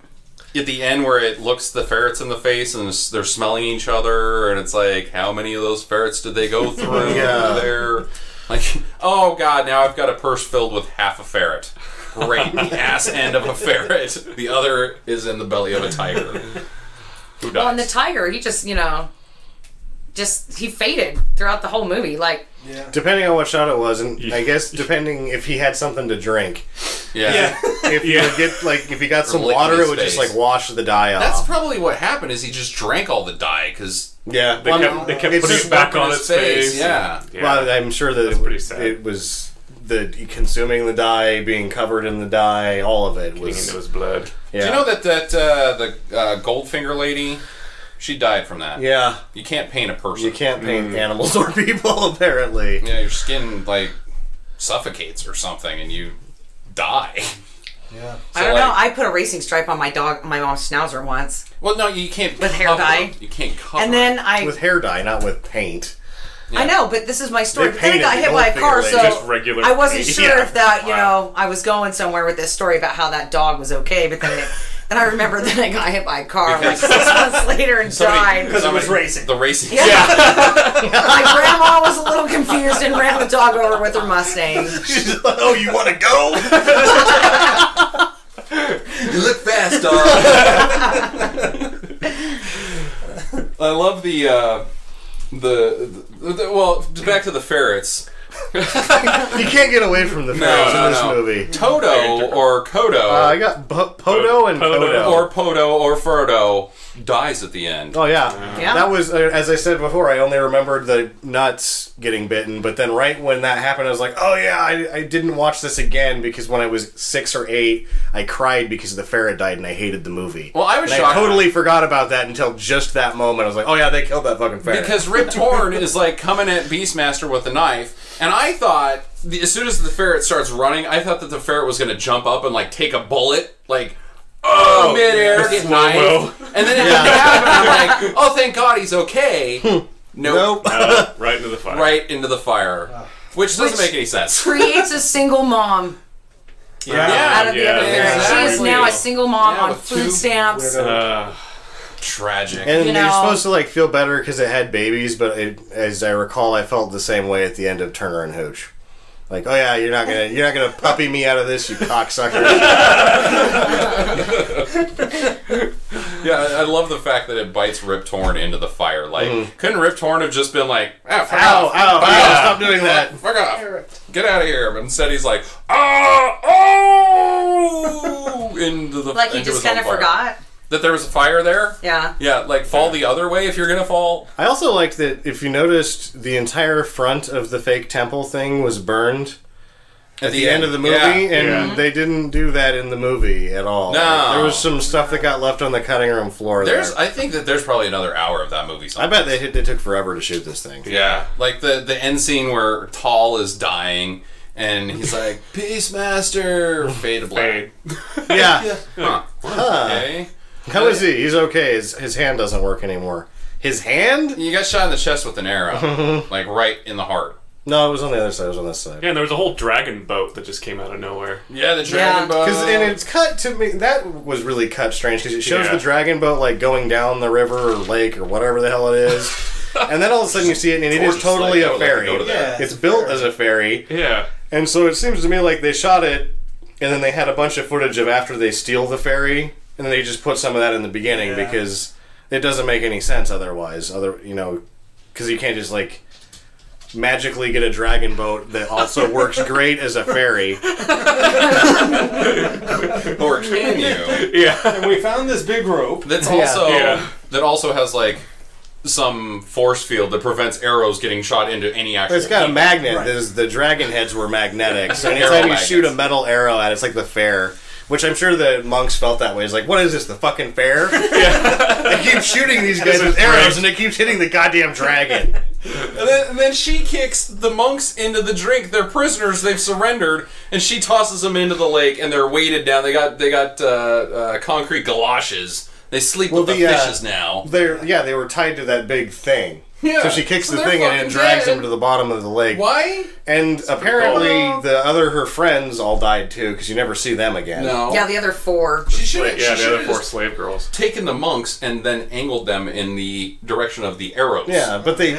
at the end where it looks the ferrets in the face and they're smelling each other, and it's like, how many of those ferrets did they go through? Yeah. They're like, oh god, now I've got a purse filled with half a ferret. Great, the ass end of a ferret. The other is in the belly of a tiger. Who dies? Well, and the tiger, he just, he faded throughout the whole movie. Like, Depending on what shot it was, and I guess depending if he had something to drink. Yeah. If you get if he got some lick water, his it would just face. like wash the dye off. That's probably what happened. Is he just drank all the dye because yeah. They kept it's putting just it back working on his its face, face. yeah. and- Well, I'm sure that That's pretty sad. it was the consuming the dye, being covered in the dye, all of it Getting was. into his blood. Yeah. Do you know that the Goldfinger lady, she died from that? Yeah, You can't paint a person. you can't paint animals or people apparently. Yeah, your skin like suffocates or something, and you die. Yeah. I don't know. I put a racing stripe on my mom's schnauzer once. Well, no, you can't With hair cover- dye? You can't cover. And then I... With hair dye, not with paint. I know, but this is my story. They But then I got painted hit by a the car, Goldfinger so lady. Just regular I wasn't paint. sure Yeah. if that, Wow. I was going somewhere with this story about how that dog was okay, but then then I remember that I got hit by a car like 6 months later and died. Because it was racing. The racing. Yeah. My grandma was a little confused and ran the dog over with her Mustang. She's like, oh, you want to go? You look fast, dog. I love the well, back to the ferrets. You can't get away from the ferrets in this movie. Toto or Kodo. I got Podo and Kodo. or Podo or Frodo dies at the end. Oh yeah. Yeah. That was as I said before. I only remembered the nuts getting bitten, but then right when that happened, I was like, "Oh yeah, I didn't watch this again because when I was 6 or 8, I cried because the ferret died and I hated the movie." Well, I was and shocked. I totally forgot about that until just that moment. I was like, "Oh yeah, they killed that fucking ferret." Because Rip Torn is like coming at Beastmaster with a knife, and I thought as soon as the ferret starts running, I thought that the ferret was going to jump up and like take a bullet, like midair, get slow-mo. knifed, and then it didn't happen. I'm like, oh, thank God he's okay. Nope. Right into the fire. Right into the fire, which doesn't make any sense. Creates a single mom Yeah. out of the other ferret. She is exactly. now a single mom Yeah, on with food two stamps. Tragic. And You you're know. supposed to like feel better because it had babies, but as I recall, I felt the same way at the end of Turner and Hooch. Like, oh yeah, you're not gonna puppy me out of this, you cocksucker. Yeah, I love the fact that it bites Rip Torn into the fire. Like, couldn't Rip Torn have just been like, fuck Ow, off, ow, ow, stop doing that. fuck off, get out of here? But instead he's like, oh, into the Like he into just his own kind of fire. forgot. That there was a fire there. Yeah. Yeah, like fall the other way if you're gonna fall. I also liked that if you noticed, the entire front of the fake temple thing was burned. at the end of the movie, and they didn't do that in the movie at all. No. There was some stuff that got left on the cutting room floor there. I think that there's probably another hour of that movie somewhere. I bet they took forever to shoot this thing. Yeah. Like the end scene where Tall is dying, and he's like, Beastmaster! Fade to black. Yeah. Huh. Okay. How is he? He's okay. His hand doesn't work anymore. His hand? You got shot in the chest with an arrow. Like right in the heart. No, it was on the other side. It was on this side. Yeah, and there was a whole dragon boat that just came out of nowhere. Yeah, the dragon boat. And it's cut to me. That was really cut strange because it shows the dragon boat like going down the river or lake or whatever the hell it is. And then all of a sudden you see it, and it is totally a ferry. It's built as a ferry. Yeah. And so it seems to me like they shot it, and then they had a bunch of footage of after they steal the ferry, and then they just put some of that in the beginning because it doesn't make any sense otherwise. Because you can't just like magically get a dragon boat that also works great as a ferry. Or can you? Yeah. And we found this big rope. That also has like some force field that prevents arrows getting shot into any actual. It's got a magnet. Right. The dragon heads were magnetic. So anytime you shoot a metal arrow at it, it's like the fair. Which I'm sure the monks felt that way. It's like, what is this, the fucking fair? They keep shooting these guys with arrows, and it keeps hitting the goddamn dragon. And then she kicks the monks into the drink. They're prisoners. They've surrendered, and she tosses them into the lake, and they're weighted down. They got concrete galoshes. They sleep with the fishes now. They were tied to that big thing. Yeah. So she kicks the thing and it drags them to the bottom of the lake. Why? And apparently her friends all died too, because you never see them again. No. Yeah, the other 4. She should the other 4 slave girls. Taken the monks and then angled them in the direction of the arrows. Yeah, but they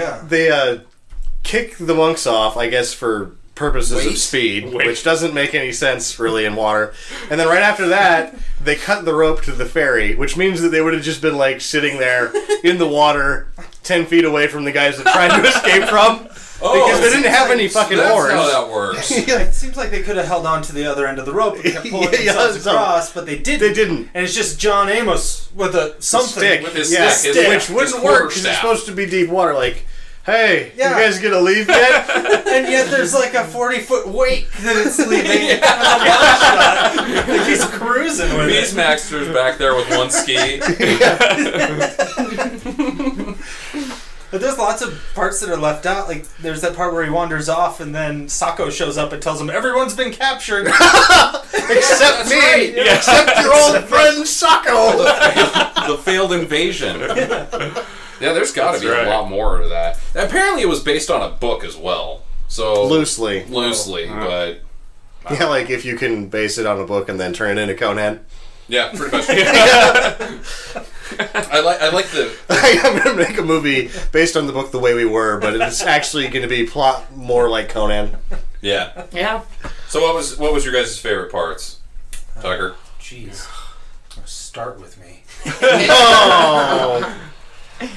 kick the monks off, I guess, for purposes of speed, which doesn't make any sense really in water. And then right after that, they cut the rope to the ferry, which means that they would have just been like sitting there in the water 10 feet away from the guys they're trying to escape from. Because they didn't have any fucking oars. That's how that works. It seems like they could have held on to the other end of the rope and kept pulling themselves across, but they didn't. They didn't. And it's just John Amos with a something. With his stick. Which wouldn't work because it's supposed to be deep water. Like, hey, you guys gonna leave yet? And yet there's like a 40-foot wake that it's leaving. Like he's cruising with it. Beastmaster's back there with one ski. But there's lots of parts that are left out. Like, there's that part where he wanders off, and then Sako shows up and tells him, everyone's been captured. Except me! Right. Yeah. Except your old friend Sako! The failed invasion. Yeah, there's got to be a lot more to that. Apparently it was based on a book as well. So Loosely, but... Yeah, like if you can base it on a book and then turn it into Conan. Yeah, pretty much. I like the... I'm going to make a movie based on the book The Way We Were, but it's actually going to be plot more like Conan. Yeah. Yeah. So what was your guys' favorite parts? Tucker? Jeez. Start with me. Oh! Don't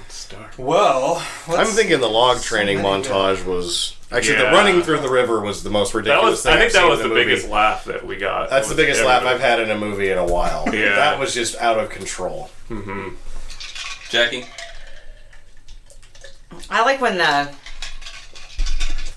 start. Well, I'm thinking the log training montage was... Actually, the running through the river was the most ridiculous thing I think I've that seen was in the movie. biggest laugh that we got. That's the biggest laugh I've had in a movie in a while. Yeah. That was just out of control. Mm-hmm. Jackie? I like when I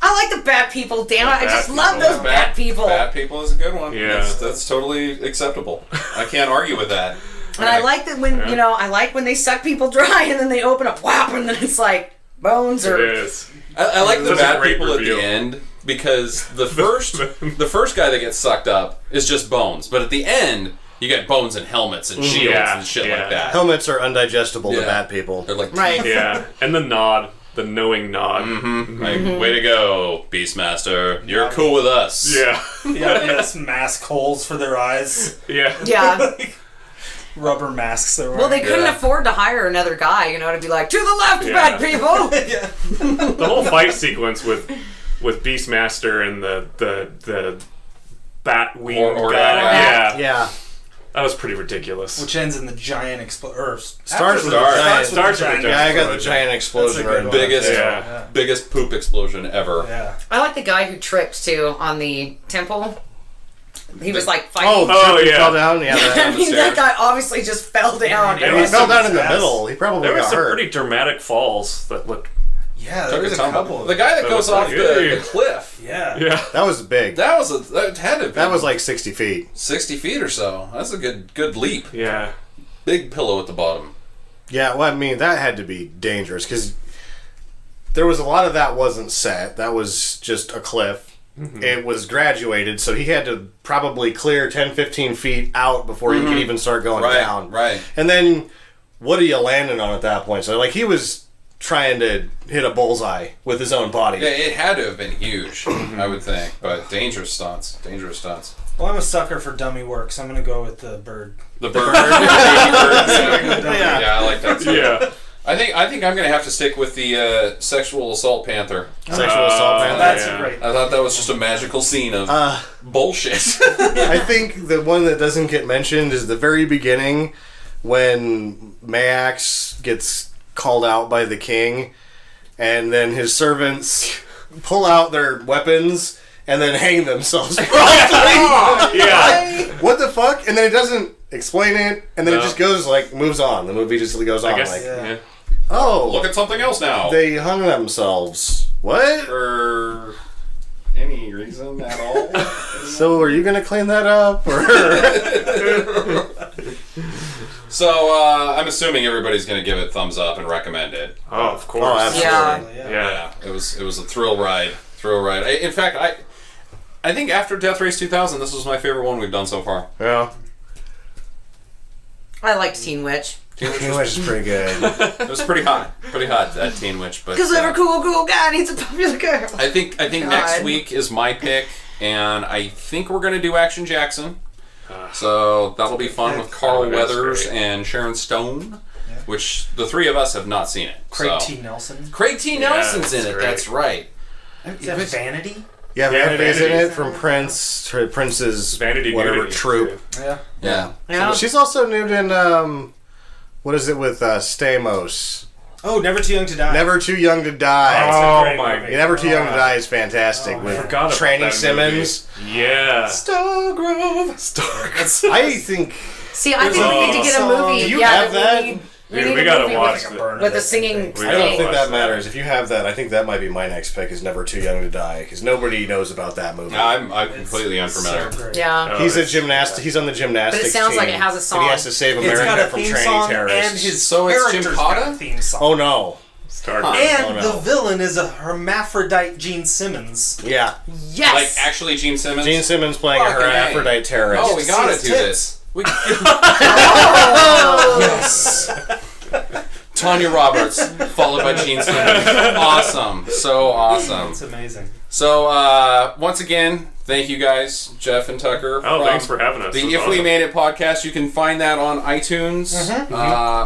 like the bat people, damn it. I just love those bat people. Bat people is a good one. Yeah. That's totally acceptable. I can't argue with that. And I like that when, I like when they suck people dry and then they open up, whap, and then it's like bones or... It is. I like the Such a bad great people reveal. at the end because the first guy that gets sucked up is just bones, but at the end you get bones and helmets and shields and shit like that. Helmets are undigestible to bad people. They're like Right. Yeah, and the nod, the knowing nod. Mm-hmm. Like, way to go, Beastmaster! You're cool with us. Yeah. yes, mask holes for their eyes. Yeah. Yeah. Rubber masks they're wearing. Well, they couldn't afford to hire another guy, to be like, to the left, bad people! The whole fight sequence with Beastmaster and the bat wing guy. Yeah. That was pretty ridiculous. Which ends in the giant explosion. Starts with the giant. Yeah, I got the giant explosion right. Biggest poop explosion ever. Yeah. I like the guy who tripped, too, on the temple. He was like fighting. He fell down. Yeah, I mean, that guy obviously just fell down. And he fell down in the middle. He probably There were got some hurt. pretty dramatic falls that looked Yeah, there was a couple. The guy that goes off the cliff. Yeah. That was big. That had to be. That was like 60 feet. 60 feet or so. That's a good leap. Yeah. Big pillow at the bottom. Yeah, well, I mean, that had to be dangerous because there was a lot of that wasn't set. That was just a cliff. Mm-hmm. It was graduated, so he had to probably clear 10, 15 feet out before he could even start going down. Right. And then, what are you landing on at that point? So, like, he was trying to hit a bullseye with his own body. Yeah, it had to have been huge, I would think. But dangerous stunts. Dangerous stunts. Well, I'm a sucker for dummy work, so I'm going to go with the bird. The bird? Yeah, I like that too. Yeah. I think I'm going to have to stick with the sexual assault panther. Sexual assault panther. That's great. I thought that was just a magical scene of bullshit. I think the one that doesn't get mentioned is the very beginning when Mayax gets called out by the king, and then his servants pull out their weapons and then hang themselves. Yeah. What the fuck? And then it doesn't explain it, and then it just goes moves on. The movie just goes on. Yeah. Oh, Look at something else now. they hung themselves. What? For any reason at all. So are you gonna clean that up, or? So I'm assuming everybody's going to give it thumbs up and recommend it. Oh, of course. Oh, absolutely. Yeah. It was a thrill ride. In fact, I think after Death Race 2000, this was my favorite one we've done so far. Yeah. I liked Teen Witch. Teen Witch is pretty good. It was pretty hot, that Teen Witch. But Because every cool guy needs a popular girl. I think next week is my pick, and I think we're going to do Action Jackson. So that'll be fun with Carl Weathers and Sharon Stone, which the three of us have not seen it. Craig T. Nelson. Craig T. Nelson's in it. Great. That's right. Is that Vanity? Yeah, Vanity Vanity's in is- it from Prince's Vanity whatever Nudity, troop. Yeah. Yeah. She's also nude in what is it with Stamos? Oh, Never Too Young to Die. Never Too Young to Die. That's a Oh great my movie. Never Too Young to Die is fantastic with Forgot about Tranny that Simmons. movie. Yeah. Stargrove. I think See, I think we need to get a movie. Do you have that? We Dude, need we a gotta movie watch with a singing We I don't gotta think watch that matters. If you have that, I think that might be my next pick. Is Never Too Young to Die because nobody knows about that movie. I'm completely unfamiliar. So great. Yeah. He's a gymnast. He's on the gymnastics. But it sounds team, like it has a song. And he has to save It's got America a from theme tranny song, terrorists. and his So it's Jim character's got Cotta? a theme song. Oh no! Stargirl. And Oh, no. the villain is a hermaphrodite Gene Simmons. Yeah, Yes. Like actually Gene Simmons? Gene Simmons playing a Fucking A. hermaphrodite terrorist. Oh, we gotta his do tits. this. Yes. Tanya Roberts, followed by Gene Simmons. Awesome. So awesome. It's amazing. So, once again, thank you guys, Jeff and Tucker. Oh, thanks for having us. The It was If We awesome. Made It podcast. You can find that on iTunes,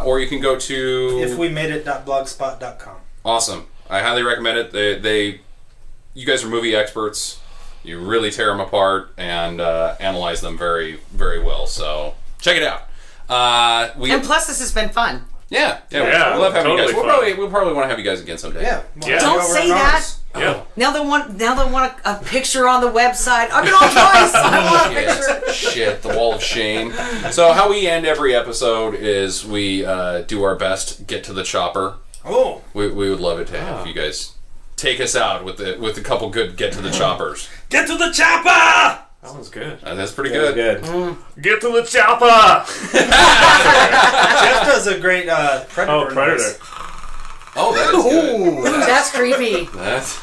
or you can go to... Ifwemadeit.blogspot.com. Awesome. I highly recommend it. You guys are movie experts. You really tear them apart and analyze them very, very well. So check it out. And plus, this has been fun. Yeah, Yeah, we love having you guys. totally We'll probably want to have you guys again someday. Yeah. Yeah. Don't say that. Yeah. Now they want a picture on the website. I've been on twice. I want a picture. Shit, the wall of shame. So how we end every episode is we do our best, get to the chopper. Oh. We would love it to have you guys take us out with a couple good get to the choppers. Get to the chopper! That was good. That's pretty Good. good. Get to the chopper! Jeff does a great Predator. Oh, Predator. noise. Oh, that is good. That's creepy. That's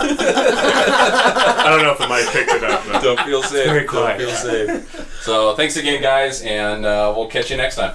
I don't know if the mic picked it up. But don't feel safe. very Don't quiet. feel safe. So thanks again, guys, and we'll catch you next time.